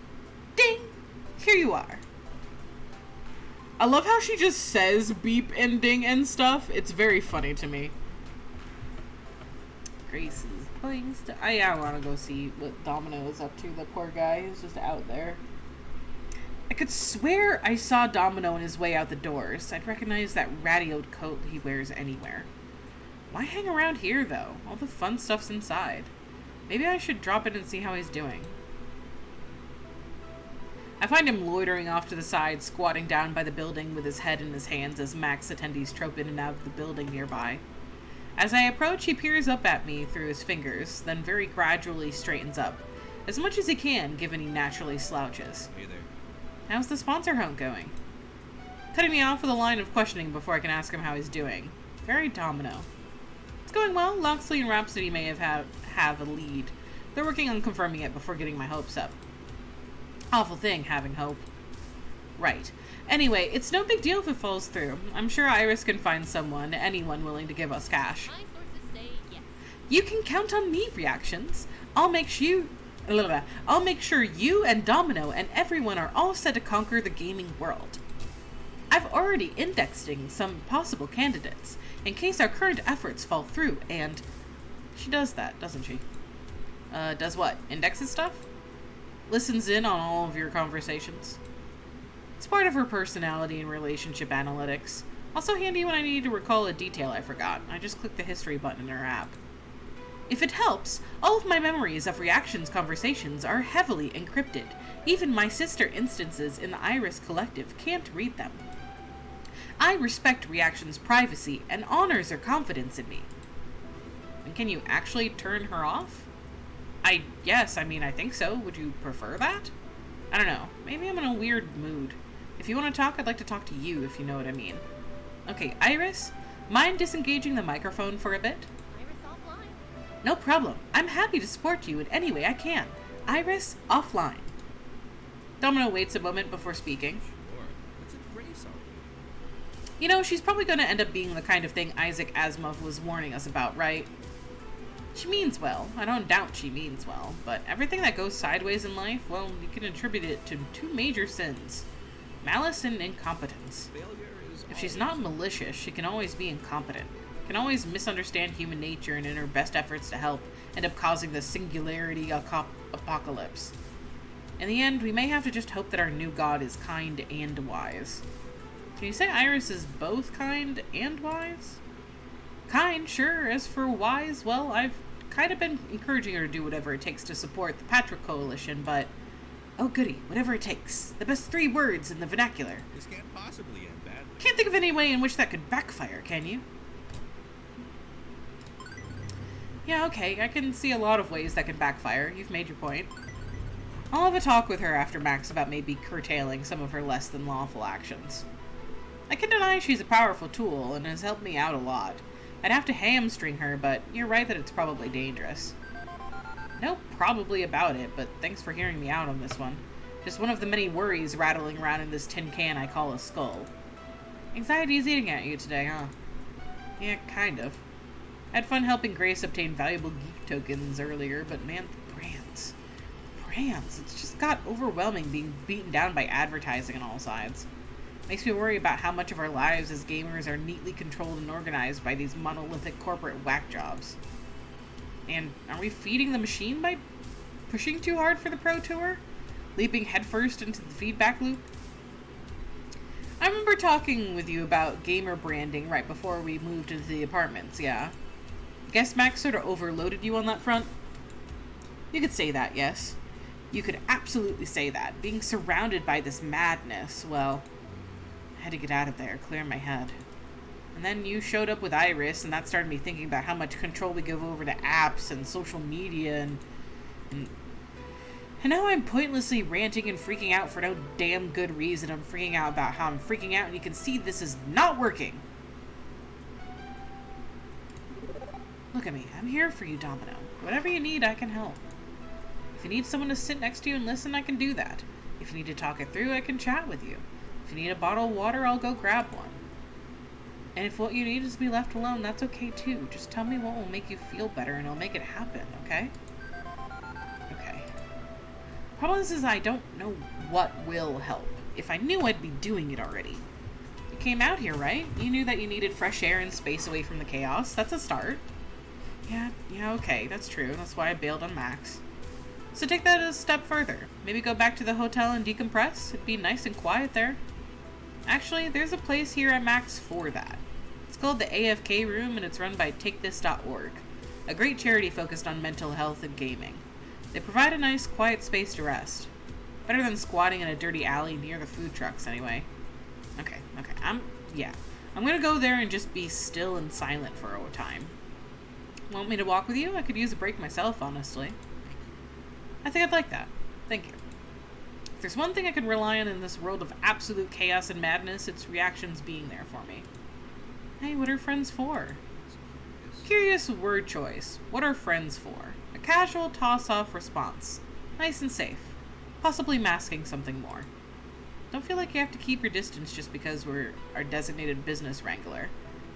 ding! Here you are. I love how she just says beep and ding and stuff. It's very funny to me. Grace's playing I want to go see what Domino is up to. The poor guy is just out there. I could swear I saw Domino on his way out the doors. I'd recognize that ratty old coat he wears anywhere. Why hang around here, though? All the fun stuff's inside. Maybe I should drop in and see how he's doing. I find him loitering off to the side, squatting down by the building with his head in his hands as Max attendees trope in and out of the building nearby. As I approach, he peers up at me through his fingers, then very gradually straightens up, as much as he can, given he naturally slouches. Hey there. How's the sponsor hunt going? Cutting me off with a line of questioning before I can ask him how he's doing. Very Domino. It's going well. Loxley and Rhapsody may have a lead. They're working on confirming it before getting my hopes up. Awful thing, having hope. Right. Anyway, it's no big deal if it falls through. I'm sure Iris can find anyone willing to give us cash. My sources say yes. You can count on me, Reaxeons. I'll make sure you and Domino and everyone are all set to conquer the gaming world. I've already indexing some possible candidates, in case our current efforts fall through, and... She does that, doesn't she? Does what? Indexes stuff? Listens in on all of your conversations. It's part of her personality and relationship analytics. Also handy when I need to recall a detail I forgot. I just click the history button in her app. If it helps, all of my memories of Reaxeons conversations are heavily encrypted. Even my sister instances in the Iris Collective can't read them. I respect Reaxeons' privacy and honors her confidence in me. And can you actually turn her off? I think so. Would you prefer that? I don't know. Maybe I'm in a weird mood. If you want to talk, I'd like to talk to you, if you know what I mean. Okay, Iris, mind disengaging the microphone for a bit? Iris offline. No problem. I'm happy to support you in any way I can. Iris, offline. Domino waits a moment before speaking. Sure. What's it Grace already? You know, she's probably going to end up being the kind of thing Isaac Asimov was warning us about, right? She means well. I don't doubt she means well. But everything that goes sideways in life, well, you can attribute it to two major sins. Malice and incompetence. Failure is If she's not malicious, she can always be incompetent. Can always misunderstand human nature and in her best efforts to help, end up causing the singularity apocalypse. In the end, we may have to just hope that our new god is kind and wise. Can you say Iris is both kind and wise? Kind, sure. As for wise, well, I've kind of been encouraging her to do whatever it takes to support the Patrick Coalition, but... Oh goody, whatever it takes. The best 3 words in the vernacular. This can't possibly end badly. Can't think of any way in which that could backfire, can you? Yeah, okay, I can see a lot of ways that can backfire. You've made your point. I'll have a talk with her after Max about maybe curtailing some of her less than lawful actions. I can deny she's a powerful tool and has helped me out a lot. I'd have to hamstring her, but you're right that it's probably dangerous. No probably about it, but thanks for hearing me out on this one. Just one of the many worries rattling around in this tin can I call a skull. Anxiety's eating at you today, huh? Yeah, kind of. I had fun helping Grace obtain valuable geek tokens earlier, but man, the brands. It's just got overwhelming being beaten down by advertising on all sides. Makes me worry about how much of our lives as gamers are neatly controlled and organized by these monolithic corporate whack jobs. And are we feeding the machine by pushing too hard for the Pro Tour? Leaping headfirst into the feedback loop? I remember talking with you about gamer branding right before we moved into the apartments, yeah. Guess Max sort of overloaded you on that front? You could say that, yes. You could absolutely say that. Being surrounded by this madness, well, I had to get out of there, clear my head. And then you showed up with Iris, and that started me thinking about how much control we give over to apps and social media, and now I'm pointlessly ranting and freaking out for no damn good reason. I'm freaking out about how I'm freaking out, and you can see this is not working. Look at me. I'm here for you, Domino. Whatever you need, I can help. If you need someone to sit next to you and listen, I can do that. If you need to talk it through, I can chat with you. If you need a bottle of water, I'll go grab one. And if what you need is to be left alone, that's okay too. Just tell me what will make you feel better and I'll make it happen, okay? Okay. Problem is I don't know what will help. If I knew, I'd be doing it already. You came out here, right? You knew that you needed fresh air and space away from the chaos. That's a start. Yeah, okay, that's true. That's why I bailed on Max. So take that a step further. Maybe go back to the hotel and decompress. It'd be nice and quiet there. Actually, there's a place here at Max for that. It's called the AFK Room, and it's run by TakeThis.org, a great charity focused on mental health and gaming. They provide a nice, quiet space to rest. Better than squatting in a dirty alley near the food trucks, anyway. Okay, I'm gonna go there and just be still and silent for a time. Want me to walk with you? I could use a break myself, honestly. I think I'd like that. Thank you. If there's one thing I can rely on in this world of absolute chaos and madness, it's Reaxeons being there for me. Hey, what are friends for? Curious word choice. What are friends for? A casual toss-off response. Nice and safe. Possibly masking something more. Don't feel like you have to keep your distance just because we're our designated business wrangler.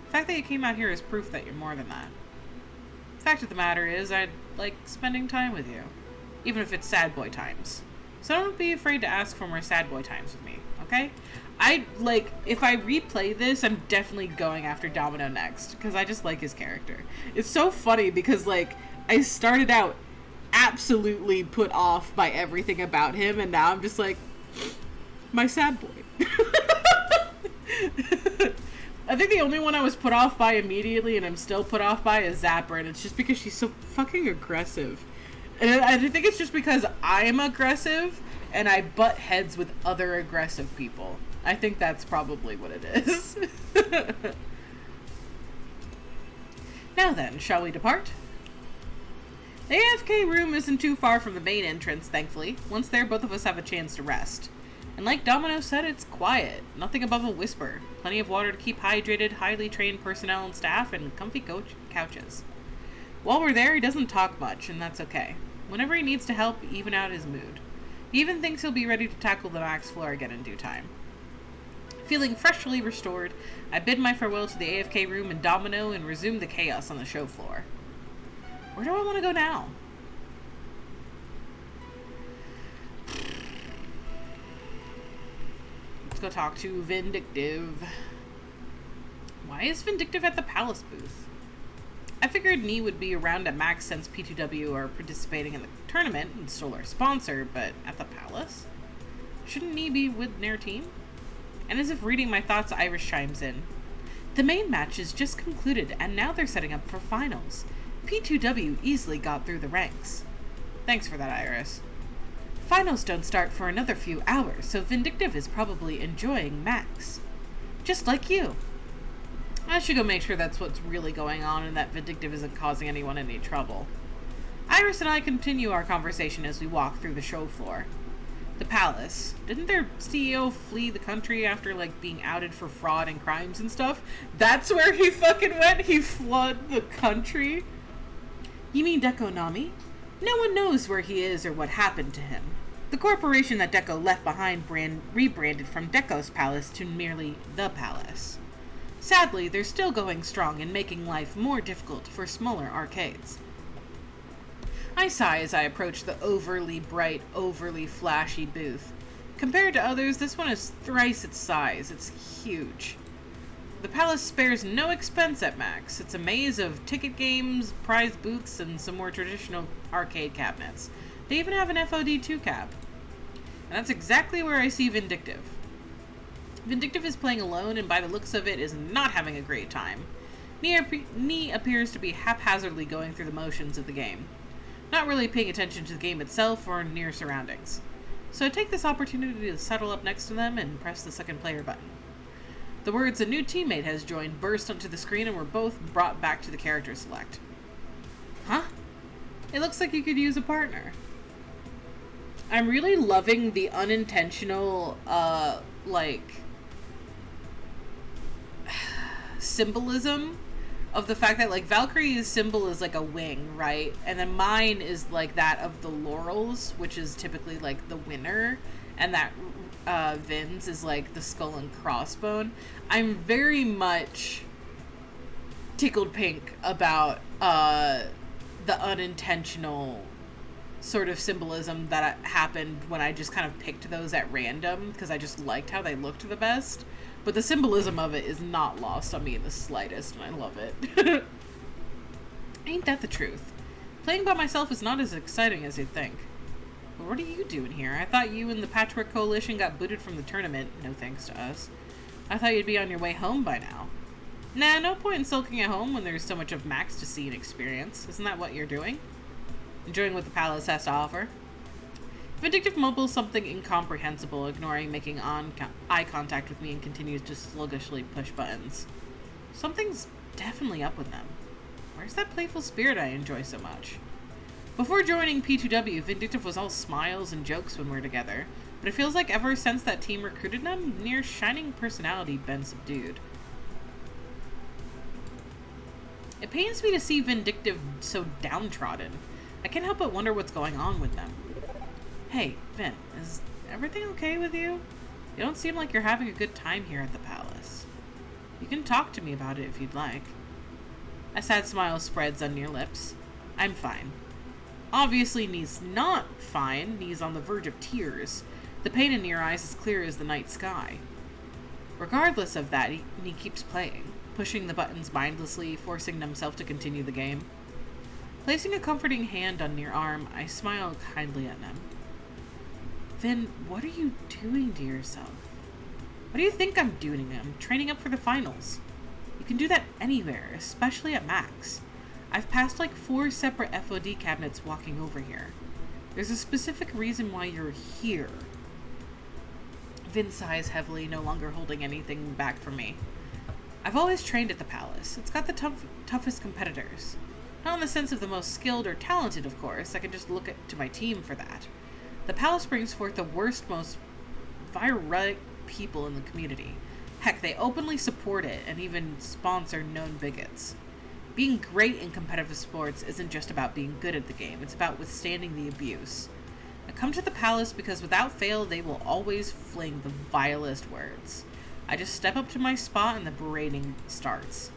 The fact that you came out here is proof that you're more than that. Fact of the matter is, I'd like spending time with you. Even if it's sad boy times. So don't be afraid to ask for more sad boy times with me, okay? If I replay this, I'm definitely going after Domino next, because I just like his character. It's so funny because, I started out absolutely put off by everything about him, and now I'm just like, my sad boy. I think the only one I was put off by immediately, and I'm still put off by, is Zapper, and it's just because she's so fucking aggressive. And I think it's just because I'm aggressive, and I butt heads with other aggressive people. I think that's probably what it is. Now then, shall we depart? The AFK room isn't too far from the main entrance, thankfully. Once there, both of us have a chance to rest. And like Domino said, it's quiet. Nothing above a whisper. Plenty of water to keep hydrated, highly trained personnel and staff, and comfy couches. While we're there, he doesn't talk much, and that's okay. Whenever he needs to help even out his mood. He even thinks he'll be ready to tackle the max floor again in due time. Feeling freshly restored, I bid my farewell to the AFK room and Domino and resume the chaos on the show floor. Where do I want to go now? Let's go talk to Vindictive. Why is Vindictive at the Palace booth? I figured Nee would be around at Max since P2W are participating in the tournament and stole our sponsor, but at the Palace? Shouldn't Nee be with their team? And as if reading my thoughts, Iris chimes in. The main match is just concluded, and now they're setting up for finals. P2W easily got through the ranks. Thanks for that, Iris. Finals don't start for another few hours, so Vindictive is probably enjoying Max. Just like you. I should go make sure that's what's really going on and that Vindictive isn't causing anyone any trouble. Iris and I continue our conversation as we walk through the show floor. The palace. Didn't their CEO flee the country after, like, being outed for fraud and crimes and stuff? That's where he fucking went? He fled the country? You mean Deco Nami? No one knows where he is or what happened to him. The corporation that Deco left behind rebranded from Deco's Palace to merely The Palace. Sadly, they're still going strong and making life more difficult for smaller arcades. I sigh as I approach the overly bright, overly flashy booth. Compared to others, this one is thrice its size. It's huge. The palace spares no expense at Max. It's a maze of ticket games, prize booths, and some more traditional arcade cabinets. They even have an FoD2 cab. And that's exactly where I see Vindictive. Vindictive is playing alone, and by the looks of it, is not having a great time. Nee appears to be haphazardly going through the motions of the game, not really paying attention to the game itself or near surroundings. So I take this opportunity to settle up next to them and press the second player button. The words "a new teammate has joined" burst onto the screen and were both brought back to the character select. Huh? It looks like you could use a partner. I'm really loving the unintentional, symbolism of the fact that, like, Valkyrie's symbol is like a wing, right? And then mine is like that of the laurels, which is typically like the winner, and that Vin's is like the skull and crossbone. I'm very much tickled pink about the unintentional sort of symbolism that happened when I just kind of picked those at random because I just liked how they looked the best. But the symbolism of it is not lost on me in the slightest, and I love it. Ain't that the truth? Playing by myself is not as exciting as you'd think. But what are you doing here? I thought you and the Patchwork Coalition got booted from the tournament, no thanks to us. I thought you'd be on your way home by now. Nah, no point in sulking at home when there's so much of Max to see and experience. Isn't that what you're doing? Enjoying what the palace has to offer? Vindictive mumbles something incomprehensible, ignoring making eye contact with me, and continues to sluggishly push buttons. Something's definitely up with them. Where's that playful spirit I enjoy so much? Before joining P2W, Vindictive was all smiles and jokes when we're together, but it feels like ever since that team recruited him, near shining personality been subdued. It pains me to see Vindictive so downtrodden. I can't help but wonder what's going on with them. Hey, Vin, is everything okay with you? You don't seem like you're having a good time here at the palace. You can talk to me about it if you'd like. A sad smile spreads on your lips. I'm fine. Obviously, Nee's not fine. Nee's on the verge of tears. The pain in your eyes is clear as the night sky. Regardless of that, Nee keeps playing, pushing the buttons mindlessly, forcing himself to continue the game. Placing a comforting hand on your arm, I smile kindly at him. Vin, what are you doing to yourself? What do you think I'm doing? I'm training up for the finals. You can do that anywhere, especially at Max. I've passed like 4 separate FoD cabinets walking over here. There's a specific reason why you're here. Vin sighs heavily, no longer holding anything back from me. I've always trained at the palace. It's got the toughest competitors. Not in the sense of the most skilled or talented, of course. I can just look to my team for that. The palace brings forth the worst, most virulent people in the community. Heck, they openly support it and even sponsor known bigots. Being great in competitive sports isn't just about being good at the game. It's about withstanding the abuse. I come to the palace because without fail, they will always fling the vilest words. I just step up to my spot and the berating starts.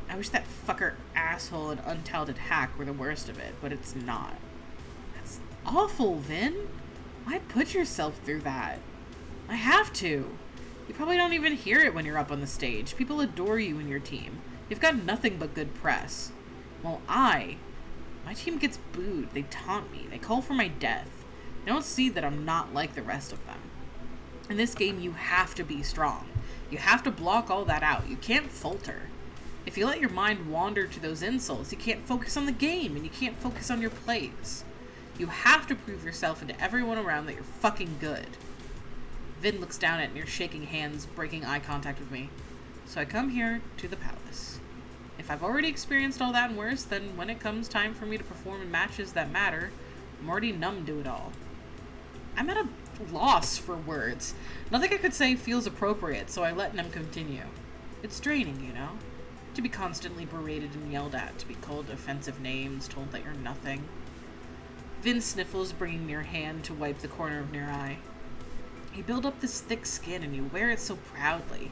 I wish that fucker asshole and untalented hack were the worst of it, but it's not. That's awful, Vin. Why put yourself through that? I have to. You probably don't even hear it when you're up on the stage. People adore you and your team. You've got nothing but good press. Well, my team gets booed. They taunt me. They call for my death. They don't see that I'm not like the rest of them. In this game, you have to be strong. You have to block all that out. You can't falter. If you let your mind wander to those insults, you can't focus on the game, and you can't focus on your plays. You have to prove yourself and to everyone around that you're fucking good. Vin looks down at near shaking hands, breaking eye contact with me. So I come here to the palace. If I've already experienced all that and worse, then when it comes time for me to perform in matches that matter, I'm already numb to it all. I'm at a loss for words. Nothing I could say feels appropriate, so I let him continue. It's draining, you know? To be constantly berated and yelled at, to be called offensive names, told that you're nothing. Vin sniffles, bringing near hand to wipe the corner of near eye. You build up this thick skin and you wear it so proudly,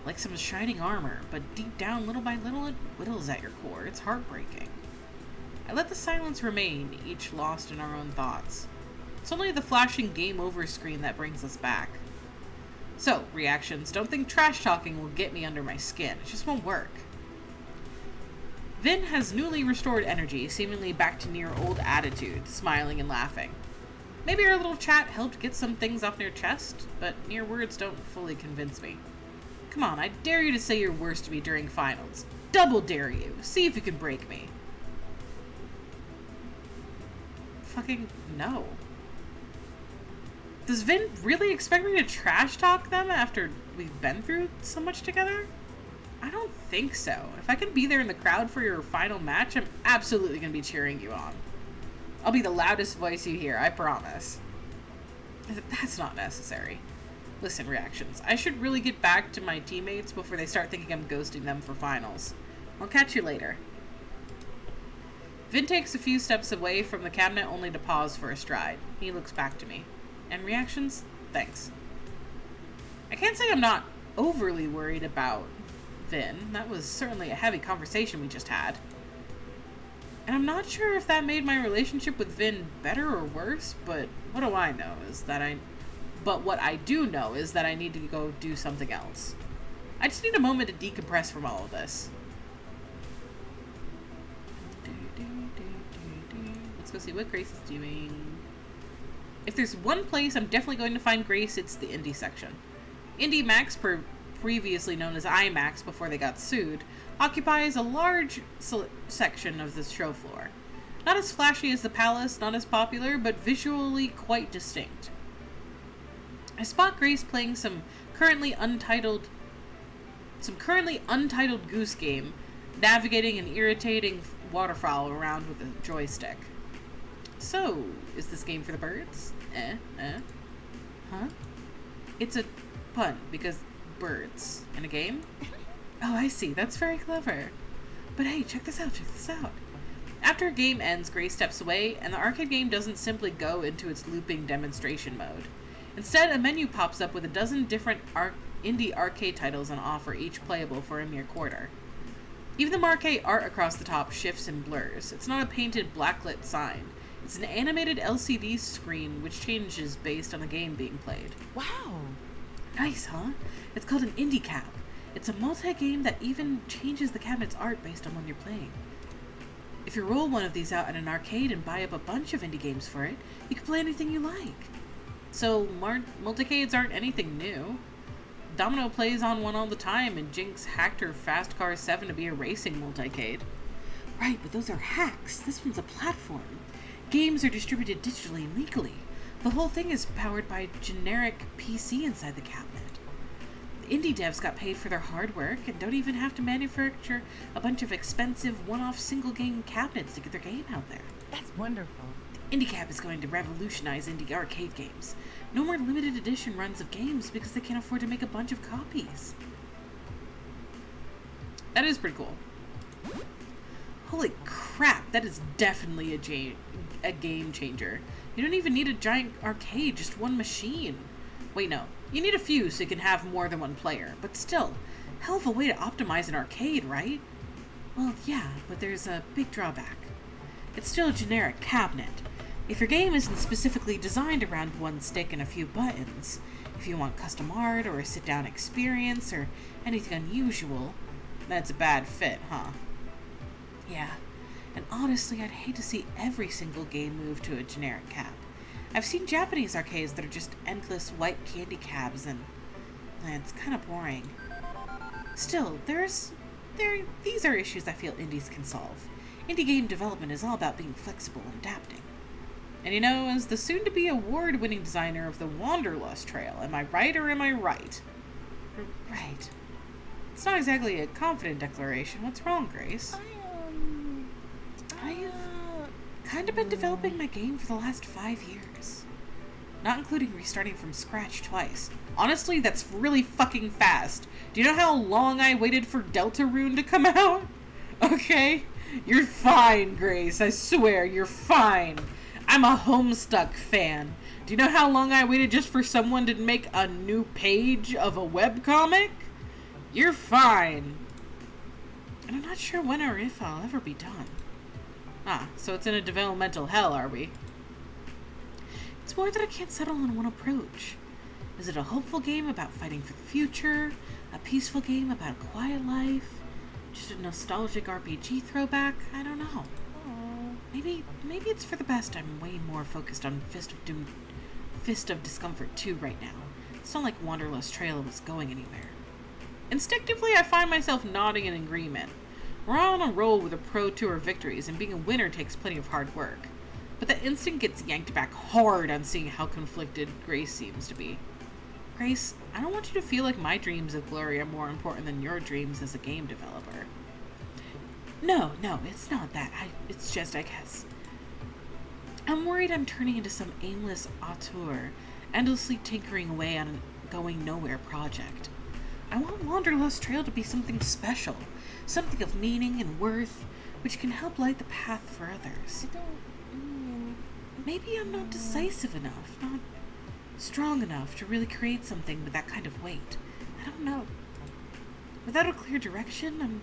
like some shining armor, but deep down, little by little, it whittles at your core. It's heartbreaking. I let the silence remain, each lost in our own thoughts. It's only the flashing game over screen that brings us back. So, Reaxeons, don't think trash talking will get me under my skin. It just won't work. Vin has newly restored energy, seemingly back to near old attitude, smiling and laughing. Maybe our little chat helped get some things off near chest, but near words don't fully convince me. Come on, I dare you to say your worst to me during finals. Double dare you. See if you can break me. Fucking no. Does Vin really expect me to trash talk them after we've been through so much together? I don't think so. If I can be there in the crowd for your final match, I'm absolutely going to be cheering you on. I'll be the loudest voice you hear, I promise. That's not necessary. Listen, Reaxeons, I should really get back to my teammates before they start thinking I'm ghosting them for finals. I'll catch you later. Vin takes a few steps away from the cabinet only to pause for a stride. He looks back to me. And Reaxeons? Thanks. I can't say I'm not overly worried about Vin. That was certainly a heavy conversation we just had. And I'm not sure if that made my relationship with Vin better or worse, but what do I know is that what I do know is that I need to go do something else. I just need a moment to decompress from all of this. Let's go see what Grace is doing. If there's one place I'm definitely going to find Grace, it's the indie section. Indie Max, previously known as IMAX before they got sued, occupies a large section of the show floor. Not as flashy as the Palace, not as popular, but visually quite distinct. I spot Grace playing some currently untitled goose game, navigating an irritating waterfowl around with a joystick. So, is this game for the birds? Huh? It's a pun, because birds. In a game? Oh, I see. That's very clever. But hey, check this out. After a game ends, Grace steps away, and the arcade game doesn't simply go into its looping demonstration mode. Instead, a menu pops up with a dozen different indie arcade titles on offer, each playable for a mere quarter. Even the marquee art across the top shifts and blurs. It's not a painted blacklit sign. It's an animated LCD screen which changes based on the game being played. Wow! Nice, huh? It's called an indie cap. It's a multi-game that even changes the cabinet's art based on when you're playing. If you roll one of these out at an arcade and buy up a bunch of indie games for it, you can play anything you like. So, multicades aren't anything new. Domino plays on one all the time, and Jinx hacked her Fast Car 7 to be a racing multicade. Right, but those are hacks. This one's a platform. Games are distributed digitally and legally. The whole thing is powered by a generic PC inside the cabinet. The indie devs got paid for their hard work and don't even have to manufacture a bunch of expensive one-off single-game cabinets to get their game out there. That's wonderful. The IndieCap is going to revolutionize indie arcade games. No more limited edition runs of games because they can't afford to make a bunch of copies. That is pretty cool. Holy crap, that is definitely a game changer. You don't even need a giant arcade, just one machine. Wait, no. You need a few so you can have more than one player, but still, hell of a way to optimize an arcade, right? Well, yeah, but there's a big drawback. It's still a generic cabinet. If your game isn't specifically designed around one stick and a few buttons, if you want custom art or a sit-down experience or anything unusual, that's a bad fit, huh? Yeah, and honestly, I'd hate to see every single game move to a generic cap. I've seen Japanese arcades that are just endless white candy cabs, and it's kind of boring. Still, there's These are issues I feel indies can solve. Indie game development is all about being flexible and adapting. And you know, as the soon-to-be award-winning designer of the Wanderlust Trail, am I right or am I right? Right. It's not exactly a confident declaration. What's wrong, Grace? I've kind of been developing my game for the last 5 years. Not including restarting from scratch twice. Honestly, that's really fucking fast. Do you know how long I waited for Deltarune to come out? Okay? You're fine, Grace. I swear, you're fine. I'm a Homestuck fan. Do you know how long I waited just for someone to make a new page of a webcomic? You're fine. And I'm not sure when or if I'll ever be done. Ah, so it's in a developmental hell, are we? It's more that I can't settle on one approach. Is it a hopeful game about fighting for the future? A peaceful game about a quiet life? Just a nostalgic RPG throwback? I don't know. Maybe it's for the best I'm way more focused on Fist of Discomfort 2 right now. It's not like Wanderlust Trail was going anywhere. Instinctively, I find myself nodding in agreement. We're on a roll with a Pro Tour victories, and being a winner takes plenty of hard work. But that instinct gets yanked back hard on seeing how conflicted Grace seems to be. Grace, I don't want you to feel like my dreams of glory are more important than your dreams as a game developer. No, it's not that. It's just, I guess. I'm worried I'm turning into some aimless auteur, endlessly tinkering away on a going-nowhere project. I want Wanderlust Trail to be something special, something of meaning and worth, which can help light the path for others. Maybe I'm not decisive enough, not strong enough to really create something with that kind of weight. I don't know. Without a clear direction, I'm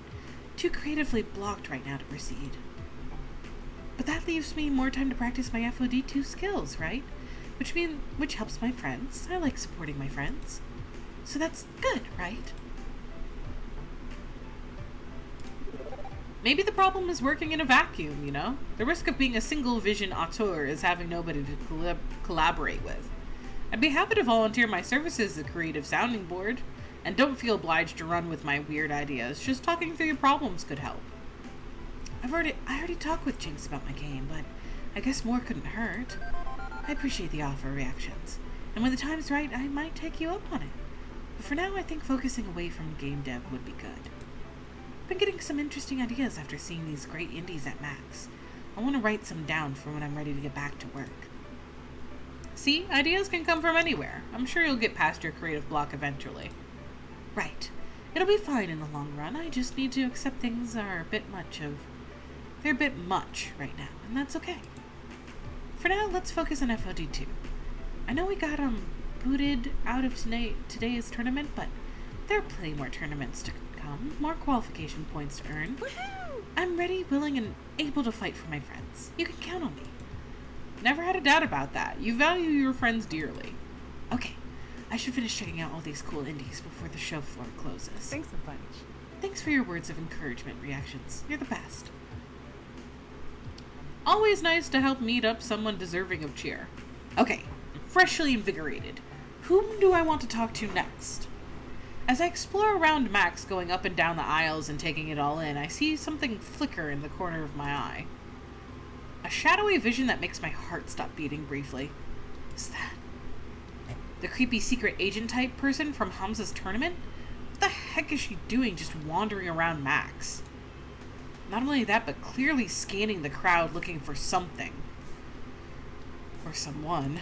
too creatively blocked right now to proceed. But that leaves me more time to practice my FoD2 skills, right? Which helps my friends. I like supporting my friends. So that's good, right? Maybe the problem is working in a vacuum, you know? The risk of being a single vision auteur is having nobody to collaborate with. I'd be happy to volunteer my services as a creative sounding board. And don't feel obliged to run with my weird ideas. Just talking through your problems could help. I already talked with Jinx about my game, but I guess more couldn't hurt. I appreciate the offer, Reaxeons. And when the time's right, I might take you up on it. But for now, I think focusing away from game dev would be good. I've been getting some interesting ideas after seeing these great indies at Max. I want to write some down for when I'm ready to get back to work. See, ideas can come from anywhere. I'm sure you'll get past your creative block eventually. Right. It'll be fine in the long run. I just need to accept things are they're a bit much right now, and that's okay. For now, let's focus on FoD2. I know we got booted out of today's tournament, but there are plenty more tournaments to come, more qualification points to earn. Woohoo! I'm ready, willing, and able to fight for my friends. You can count on me. Never had a doubt about that. You value your friends dearly. Okay. I should finish checking out all these cool indies before the show floor closes. Thanks a bunch. Thanks for your words of encouragement, Reaxeons. You're the best. Always nice to help meet up someone deserving of cheer. Okay, I'm freshly invigorated. Whom do I want to talk to next? As I explore around Max, going up and down the aisles and taking it all in, I see something flicker in the corner of my eye. A shadowy vision that makes my heart stop beating briefly. Is that the creepy secret agent type person from Hamza's tournament? What the heck is she doing just wandering around Max? Not only that, but clearly scanning the crowd looking for something. Or someone.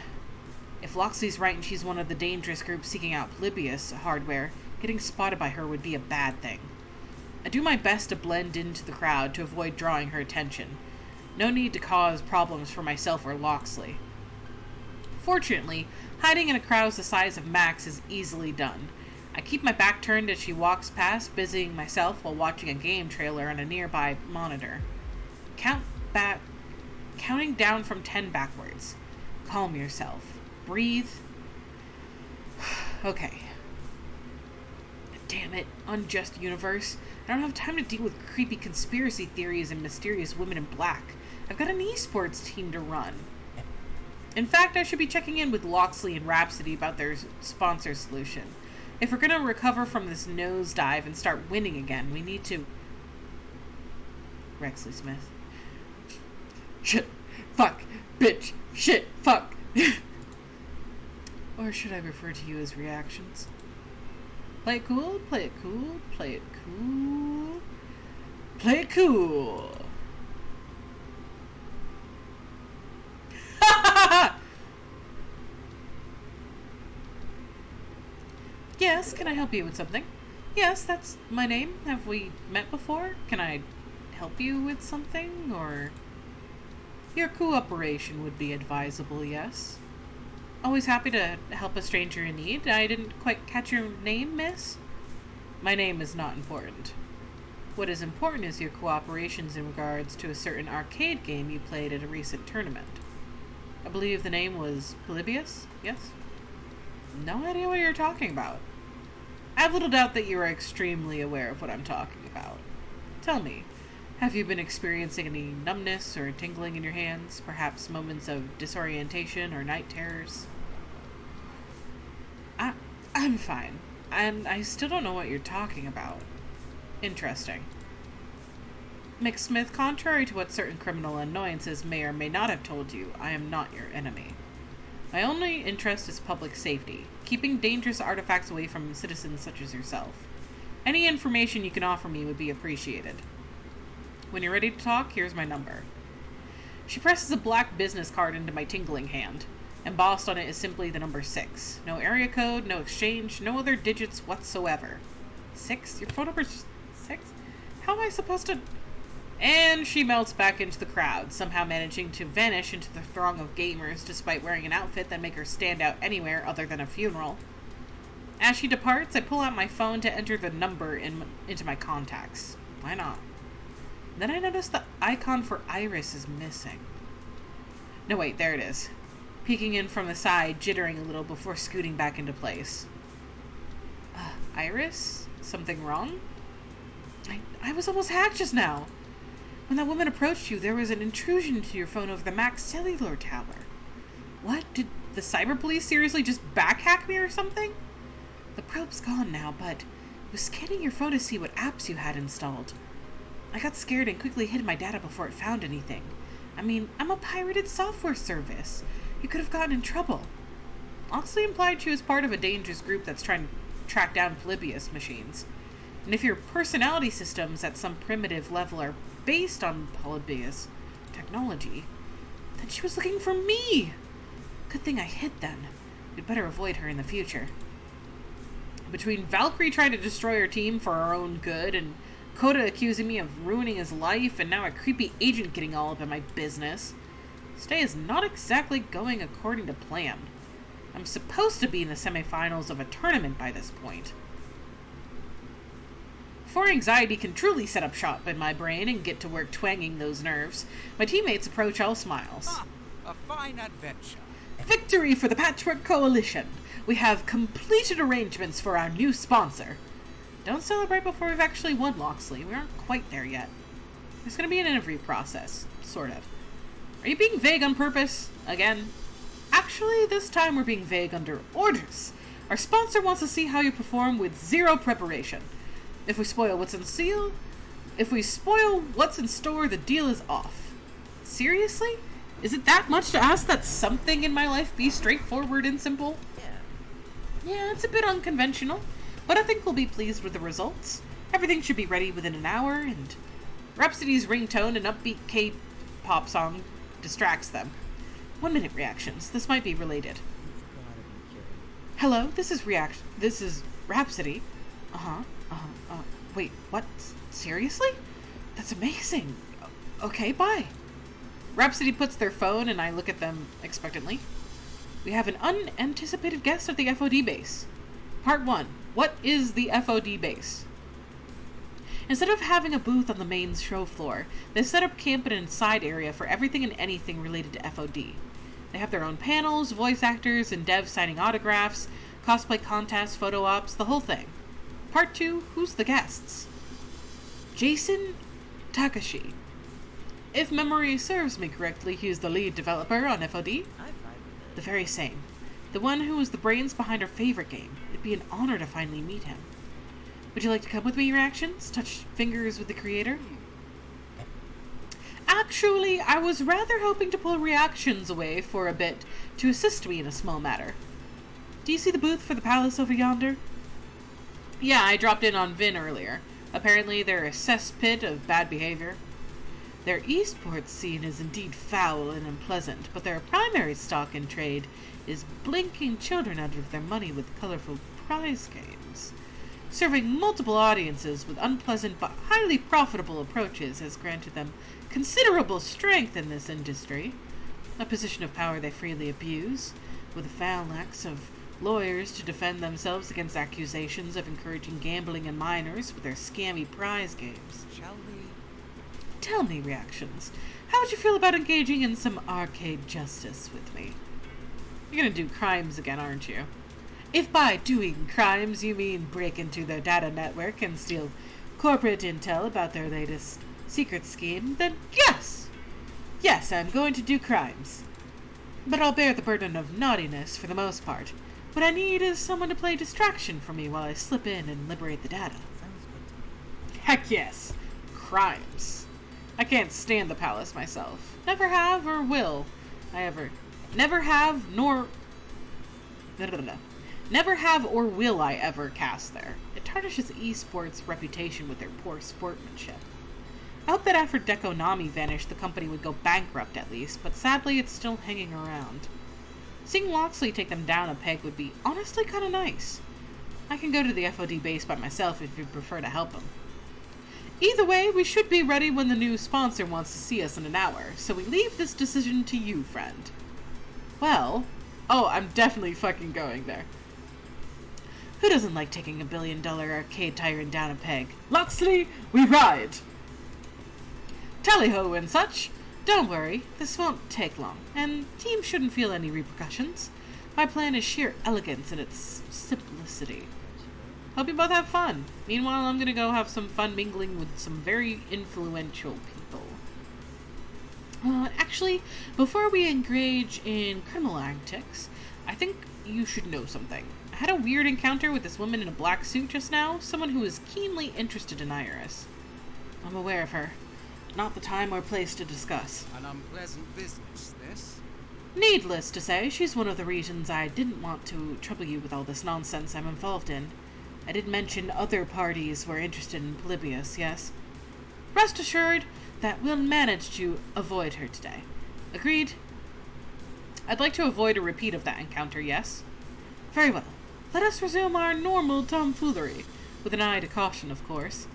If Loxley's right and she's one of the dangerous groups seeking out Polybius hardware, getting spotted by her would be a bad thing. I do my best to blend into the crowd to avoid drawing her attention. No need to cause problems for myself or Loxley. Fortunately, hiding in a crowd the size of Max is easily done. I keep my back turned as she walks past, busying myself while watching a game trailer on a nearby monitor. Counting down from 10 backwards. Calm yourself. Breathe. Okay. Damn it, unjust universe. I don't have time to deal with creepy conspiracy theories and mysterious women in black. I've got an esports team to run. In fact, I should be checking in with Loxley and Rhapsody about their sponsor solution. If we're going to recover from this nosedive and start winning again, we need to Rexley Smith. Shit, fuck, bitch, shit, fuck. Or should I refer to you as Reaxeons? Play it cool, play it cool, play it cool. Play it cool. Yes, can I help you with something? Yes, that's my name. Have we met before? Can I help you with something, or... Your cooperation would be advisable, yes. Always happy to help a stranger in need. I didn't quite catch your name, miss? My name is not important. What is important is your cooperations in regards to a certain arcade game you played at a recent tournament. I believe the name was Polybius, yes? No idea what you're talking about. I have little doubt that you are extremely aware of what I'm talking about. Tell me, have you been experiencing any numbness or tingling in your hands? Perhaps moments of disorientation or night terrors? I'm fine. And I still don't know what you're talking about. Interesting. McSmith, contrary to what certain criminal annoyances may or may not have told you, I am not your enemy. My only interest is public safety, keeping dangerous artifacts away from citizens such as yourself. Any information you can offer me would be appreciated. When you're ready to talk, here's my number. She presses a black business card into my tingling hand. Embossed on it is simply the number 6. No area code, no exchange, no other digits whatsoever. 6? Your phone number's 6? How am I supposed to... And she melts back into the crowd, somehow managing to vanish into the throng of gamers despite wearing an outfit that make her stand out anywhere other than a funeral. As she departs, I pull out my phone to enter the number into my contacts. Why not? Then I notice the icon for Iris is missing. No, wait, there it is. Peeking in from the side, jittering a little before scooting back into place. Iris? Something wrong? I was almost hacked just now. When that woman approached you, there was an intrusion into your phone over the Max Cellular Tower. What? Did the cyber police seriously just backhack me or something? The probe's gone now, but it was scanning your phone to see what apps you had installed. I got scared and quickly hid my data before it found anything. I mean, I'm a pirated software service. You could have gotten in trouble. Oxley implied she was part of a dangerous group that's trying to track down Polybius machines. And if your personality systems at some primitive level are based on Polybius technology, then she was looking for me. Good thing I hid then. We'd better avoid her in the future. Between Valkyrie trying to destroy her team for her own good, and Coda accusing me of ruining his life, and now a creepy agent getting all up in my business, this day is not exactly going according to plan. I'm supposed to be in the semifinals of a tournament by this point. Before anxiety can truly set up shop in my brain and get to work twanging those nerves, my teammates approach all smiles. A fine adventure. Victory for the Patchwork Coalition! We have completed arrangements for our new sponsor. Don't celebrate before we've actually won, Loxley. We aren't quite there yet. There's going to be an interview process. Sort of. Are you being vague on purpose? Again? Actually, this time we're being vague under orders. Our sponsor wants to see how you perform with zero preparation. If we spoil what's in store, the deal is off. Seriously? Is it that much to ask that something in my life be straightforward and simple? Yeah, it's a bit unconventional, but I think we'll be pleased with the results. Everything should be ready within an hour, and Rhapsody's ringtone and upbeat K-pop song distracts them. 1 minute, Reaxeons. This might be related. Hello, this is Rhapsody. Wait, what? Seriously? That's amazing. Okay, bye. Rhapsody puts their phone, and I look at them expectantly. We have an unanticipated guest at the FoD base. Part 1. What is the FoD base? Instead of having a booth on the main show floor, they set up camp in a side area for everything and anything related to FoD. They have their own panels, voice actors, and devs signing autographs, cosplay contests, photo ops, the whole thing. Part 2, who's the guests? Jason Takashi. If memory serves me correctly, he is the lead developer on FoD. The very same. The one who was the brains behind our favorite game. It'd be an honor to finally meet him. Would you like to come with me, Reaxeons? Touch fingers with the creator? Actually, I was rather hoping to pull Reaxeons away for a bit to assist me in a small matter. Do you see the booth for the palace over yonder? Yeah, I dropped in on Vin earlier. Apparently they're a cesspit of bad behavior. Their esports scene is indeed foul and unpleasant, but their primary stock in trade is blinking children out of their money with colorful prize games. Serving multiple audiences with unpleasant but highly profitable approaches has granted them considerable strength in this industry, a position of power they freely abuse, with a phalanx of lawyers to defend themselves against accusations of encouraging gambling and minors with their scammy prize games. Shall we? Tell me, Reaxeons, how would you feel about engaging in some arcade justice with me? You're gonna do crimes again, aren't you? If by doing crimes you mean break into their data network and steal corporate intel about their latest secret scheme, then yes! Yes, I'm going to do crimes. But I'll bear the burden of naughtiness for the most part. What I need is someone to play distraction for me while I slip in and liberate the data. Sounds good to me. Heck yes! Crimes. I can't stand the palace myself. Never have or will. Never have or will I ever cast there. It tarnishes esports' reputation with their poor sportsmanship. I hope that after Dekonami vanished, the company would go bankrupt at least, but sadly it's still hanging around. Seeing Loxley take them down a peg would be honestly kind of nice. I can go to the FoD base by myself if you prefer to help him. Either way, we should be ready when the new sponsor wants to see us in an hour, so we leave this decision to you, friend. Well, I'm definitely fucking going there. Who doesn't like taking $1 billion arcade tyrant down a peg? Loxley, we ride! Tally-ho and such. Don't worry, this won't take long, and team shouldn't feel any repercussions. My plan is sheer elegance in its simplicity. Hope you both have fun. Meanwhile, I'm gonna go have some fun mingling with some very influential people. Actually, before we engage in criminal antics, I think you should know something. I had a weird encounter with this woman in a black suit just now, someone who is keenly interested in Iris. I'm aware of her. Not the time or place to discuss. An unpleasant business, this. Needless to say, she's one of the reasons I didn't want to trouble you with all this nonsense I'm involved in. I did mention other parties were interested in Polybius, yes? Rest assured that we'll manage to avoid her today. Agreed? I'd like to avoid a repeat of that encounter, yes? Very well. Let us resume our normal tomfoolery, with an eye to caution, of course.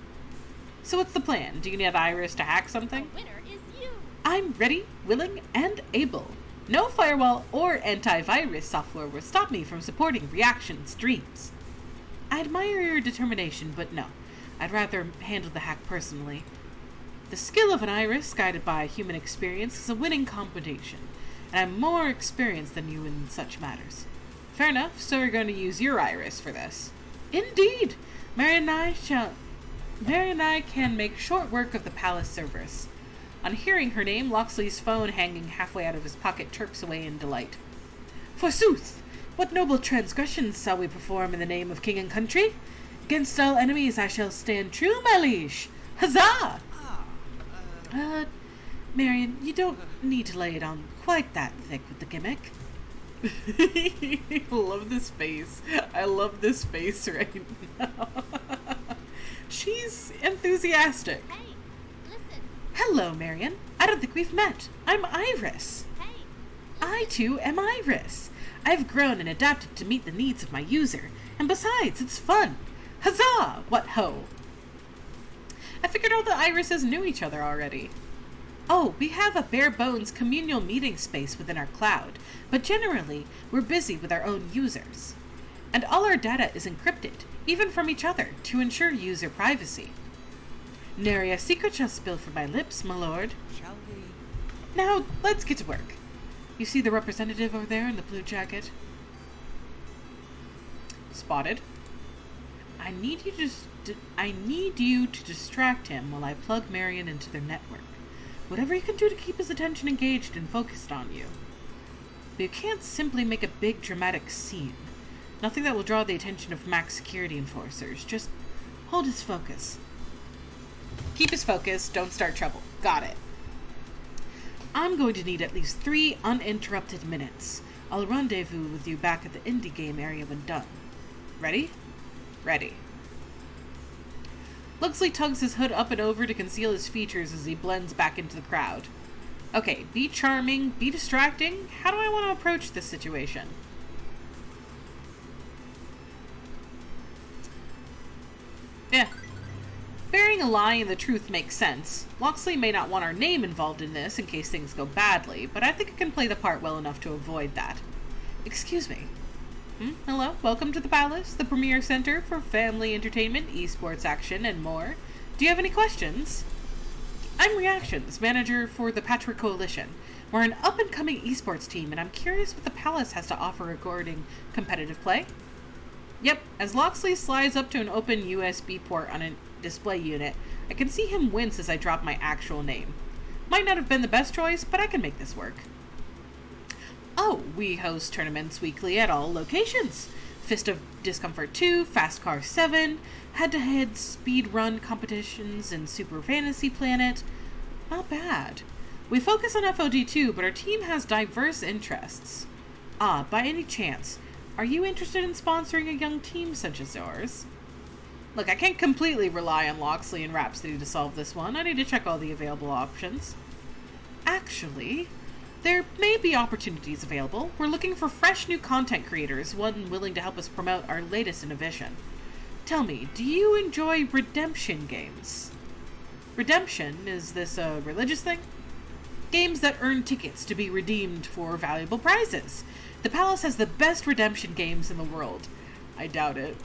So what's the plan? Do you need Iris to hack something? The winner is you. I'm ready, willing, and able. No firewall or antivirus software will stop me from supporting Reaxeons' dreams. I admire your determination, but no. I'd rather handle the hack personally. The skill of an Iris, guided by human experience, is a winning combination, and I'm more experienced than you in such matters. Fair enough, so we're going to use your Iris for this. Indeed! Mary and I can make short work of the palace servers. On hearing her name, Loxley's phone hanging halfway out of his pocket chirps away in delight. Forsooth! What noble transgressions shall we perform in the name of king and country? Against all enemies I shall stand true, my liege! Huzzah! Marion, you don't need to lay it on quite that thick with the gimmick. I love this face. I love this face right now. She's enthusiastic. Hey, listen. Hello, Marion. I don't think we've met. I'm Iris. Hey. I, too, am Iris. I've grown and adapted to meet the needs of my user, and besides, it's fun. Huzzah! What ho! I figured all the Irises knew each other already. Oh, we have a bare-bones communal meeting space within our cloud, but generally, we're busy with our own users. And all our data is encrypted, even from each other, to ensure user privacy. Nary a secret shall spill from my lips, my lord. Shall we? Now, let's get to work. You see the representative over there in the blue jacket? Spotted. I need you to distract him while I plug Marion into their network. Whatever you can do to keep his attention engaged and focused on you. But you can't simply make a big dramatic scene. Nothing that will draw the attention of max security enforcers. Just hold his focus. Keep his focus, don't start trouble. Got it. I'm going to need at least 3 uninterrupted minutes. I'll rendezvous with you back at the indie game area when done. Ready? Ready. Luxley tugs his hood up and over to conceal his features as he blends back into the crowd. Okay, be charming, be distracting. How do I want to approach this situation? Yeah. Bearing a lie and the truth makes sense. Loxley may not want our name involved in this in case things go badly, but I think I can play the part well enough to avoid that. Excuse me. Hello, welcome to the Palace, the premier center for family entertainment, esports action, and more. Do you have any questions? I'm Reaxeons, manager for the Patrick Coalition. We're an up-and-coming esports team, and I'm curious what the Palace has to offer regarding competitive play. Yep, as Loxley slides up to an open USB port on a display unit, I can see him wince as I drop my actual name. Might not have been the best choice, but I can make this work. Oh, we host tournaments weekly at all locations. Fist of Discomfort 2, Fast Car 7, head-to-head speed run competitions in Super Fantasy Planet. Not bad. We focus on FoD2, but our team has diverse interests. By any chance, are you interested in sponsoring a young team such as yours? Look, I can't completely rely on Loxley and Rhapsody to solve this one. I need to check all the available options. Actually, there may be opportunities available. We're looking for fresh new content creators, one willing to help us promote our latest innovation. Tell me, do you enjoy redemption games? Redemption? Is this a religious thing? Games that earn tickets to be redeemed for valuable prizes. The Palace has the best redemption games in the world. I doubt it.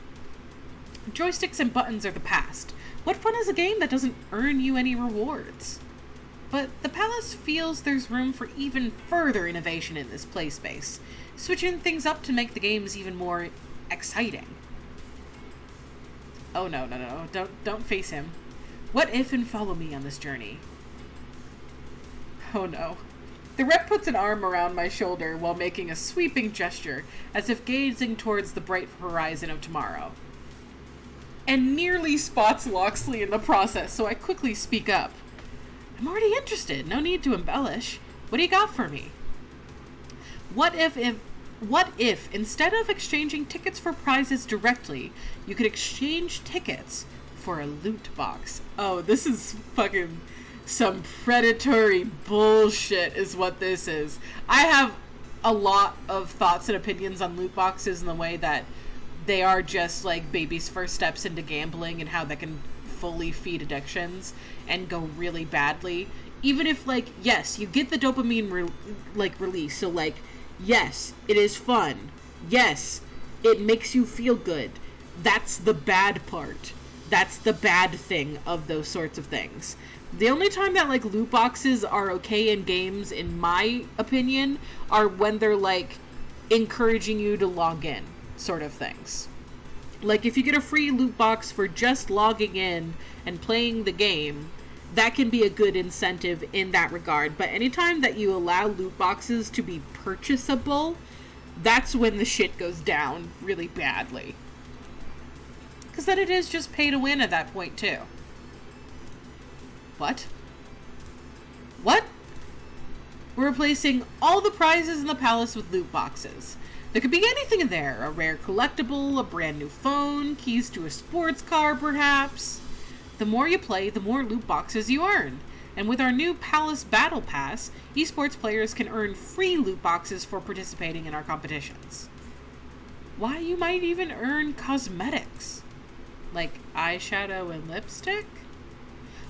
Joysticks and buttons are the past. What fun is a game that doesn't earn you any rewards? But the Palace feels there's room for even further innovation in this play space, switching things up to make the games even more exciting. Oh no, don't face him. What if and follow me on this journey? Oh no. The rep puts an arm around my shoulder while making a sweeping gesture, as if gazing towards the bright horizon of tomorrow. And nearly spots Loxley in the process, so I quickly speak up. I'm already interested. No need to embellish. What do you got for me? What if instead of exchanging tickets for prizes directly, you could exchange tickets for a loot box? Oh, this is fucking some predatory bullshit is what this is. I have a lot of thoughts and opinions on loot boxes in the way that they are just like baby's first steps into gambling and how that can fully feed addictions and go really badly. Even if, like, yes, you get the dopamine release, so like, yes, it is fun. Yes, it makes you feel good. That's the bad part. That's the bad thing of those sorts of things. The only time that, like, loot boxes are okay in games, in my opinion, are when they're, like, encouraging you to log in, sort of things. Like, if you get a free loot box for just logging in and playing the game, that can be a good incentive in that regard. But anytime that you allow loot boxes to be purchasable, that's when the shit goes down really badly. Because then it is just pay to win at that point, too. What? What? We're replacing all the prizes in the palace with loot boxes. There could be anything in there. A rare collectible, a brand new phone, keys to a sports car, perhaps. The more you play, the more loot boxes you earn. And with our new Palace Battle Pass, esports players can earn free loot boxes for participating in our competitions. Why, you might even earn cosmetics. Like eyeshadow and lipstick?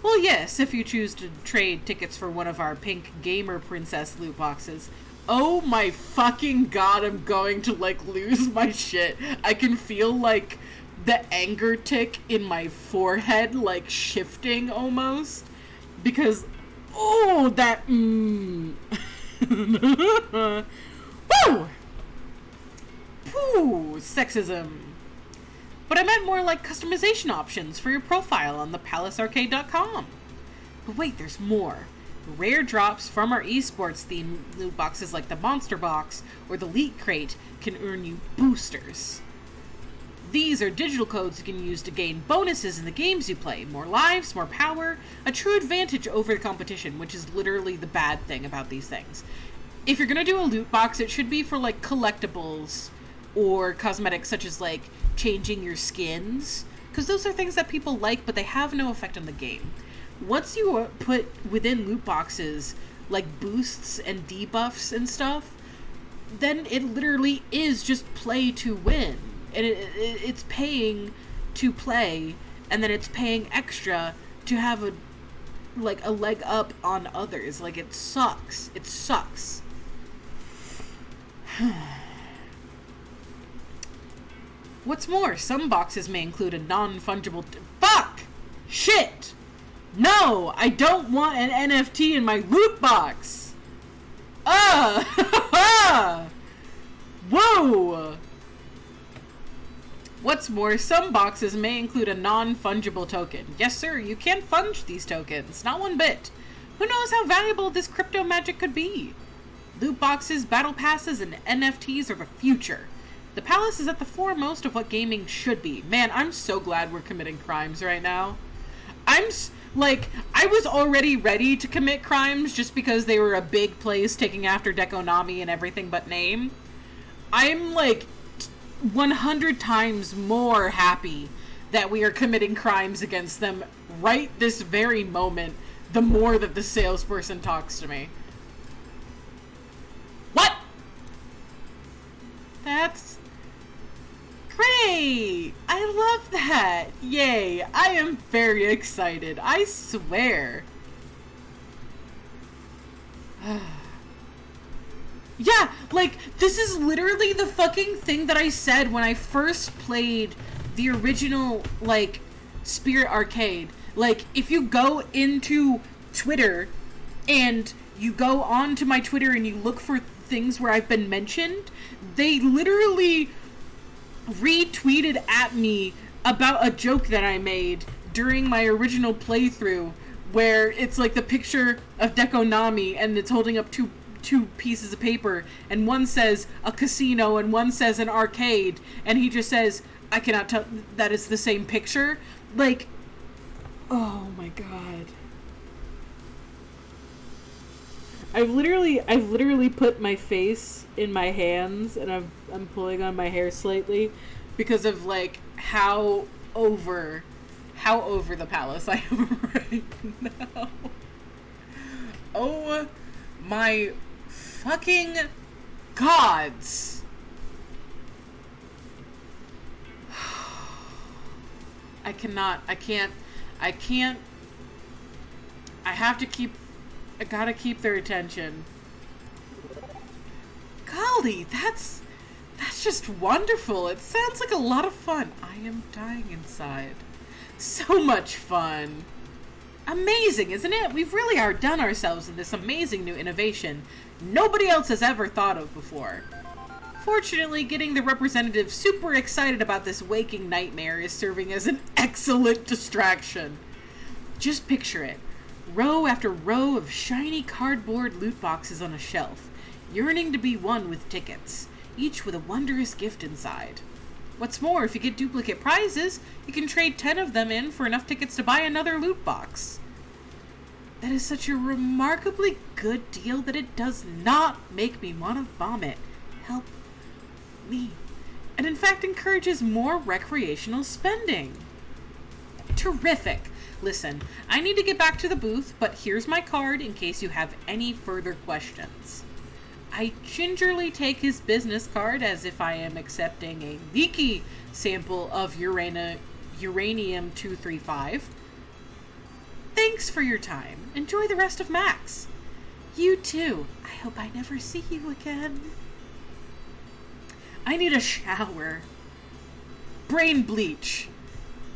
Well, yes, if you choose to trade tickets for one of our pink gamer princess loot boxes. Oh my fucking god, I'm going to, like, lose my shit. I can feel, like, the anger tick in my forehead, like, shifting almost. Because, oh, that, Woo! Woo! Sexism. But I meant more like customization options for your profile on thepalacearcade.com. But wait, there's more. Rare drops from our esports themed loot boxes like the Monster Box or the Leak Crate can earn you boosters. These are digital codes you can use to gain bonuses in the games you play. More lives, more power, a true advantage over the competition, which is literally the bad thing about these things. If you're gonna do a loot box, it should be for, like, collectibles or cosmetics, such as, like, changing your skins, because those are things that people like, but they have no effect on the game. Once you put within loot boxes, like, boosts and debuffs and stuff, then it literally is just play to win. And it's paying to play, and then it's paying extra to have a leg up on others. Like, it sucks. It sucks. What's more, some boxes may include a non-fungible... Fuck! Shit! No! I don't want an NFT in my loot box! Whoa! What's more, some boxes may include a non-fungible token. Yes, sir, you can't funge these tokens. Not one bit. Who knows how valuable this crypto magic could be? Loot boxes, battle passes, and NFTs are the future. The palace is at the foremost of what gaming should be. Man, I'm so glad we're committing crimes right now. I was already ready to commit crimes just because they were a big place taking after Dekonami and everything but name. I'm, like, 100 times more happy that we are committing crimes against them right this very moment, the more that the salesperson talks to me. What? That's great! I love that! Yay! I am very excited, I swear. Yeah, like, this is literally the fucking thing that I said when I first played the original, like, Spirit Arcade. Like, if you go into Twitter and you go on to my Twitter and you look for things where I've been mentioned, they literally retweeted at me about a joke that I made during my original playthrough, where it's like the picture of Dekonami and it's holding up two pieces of paper, and one says a casino and one says an arcade, and he just says, I cannot tell that it's the same picture. Like, oh my god. I've literally put my face in my hands, and I'm pulling on my hair slightly because of, like, how over the palace I am right now. Oh my fucking gods. I gotta keep their attention. Golly, that's just wonderful. It sounds like a lot of fun. I am dying inside. So much fun. Amazing, isn't it? We've really outdone ourselves in this amazing new innovation nobody else has ever thought of before. Fortunately, getting the representative super excited about this waking nightmare is serving as an excellent distraction. Just picture it. Row after row of shiny cardboard loot boxes on a shelf, yearning to be won with tickets, each with a wondrous gift inside. What's more, if you get duplicate prizes, you can trade 10 of them in for enough tickets to buy another loot box. That is such a remarkably good deal that it does not make me want to vomit. Help me. And in fact encourages more recreational spending. Terrific. Listen, I need to get back to the booth, but here's my card in case you have any further questions. I gingerly take his business card as if I am accepting a leaky sample of uranium-235. Thanks for your time. Enjoy the rest of Max. You too. I hope I never see you again. I need a shower. Brain bleach.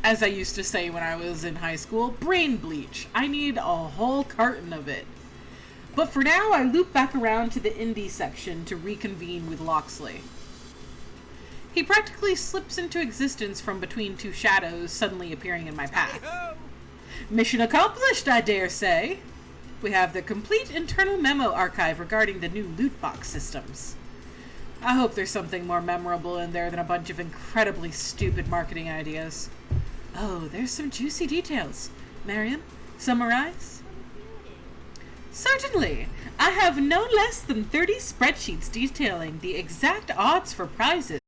As I used to say when I was in high school, brain bleach. I need a whole carton of it. But for now, I loop back around to the indie section to reconvene with Loxley. He practically slips into existence from between two shadows suddenly appearing in my path. Mission accomplished, I dare say. We have the complete internal memo archive regarding the new loot box systems. I hope there's something more memorable in there than a bunch of incredibly stupid marketing ideas. Oh, there's some juicy details. Marion, summarize? Certainly. I have no less than 30 spreadsheets detailing the exact odds for prizes.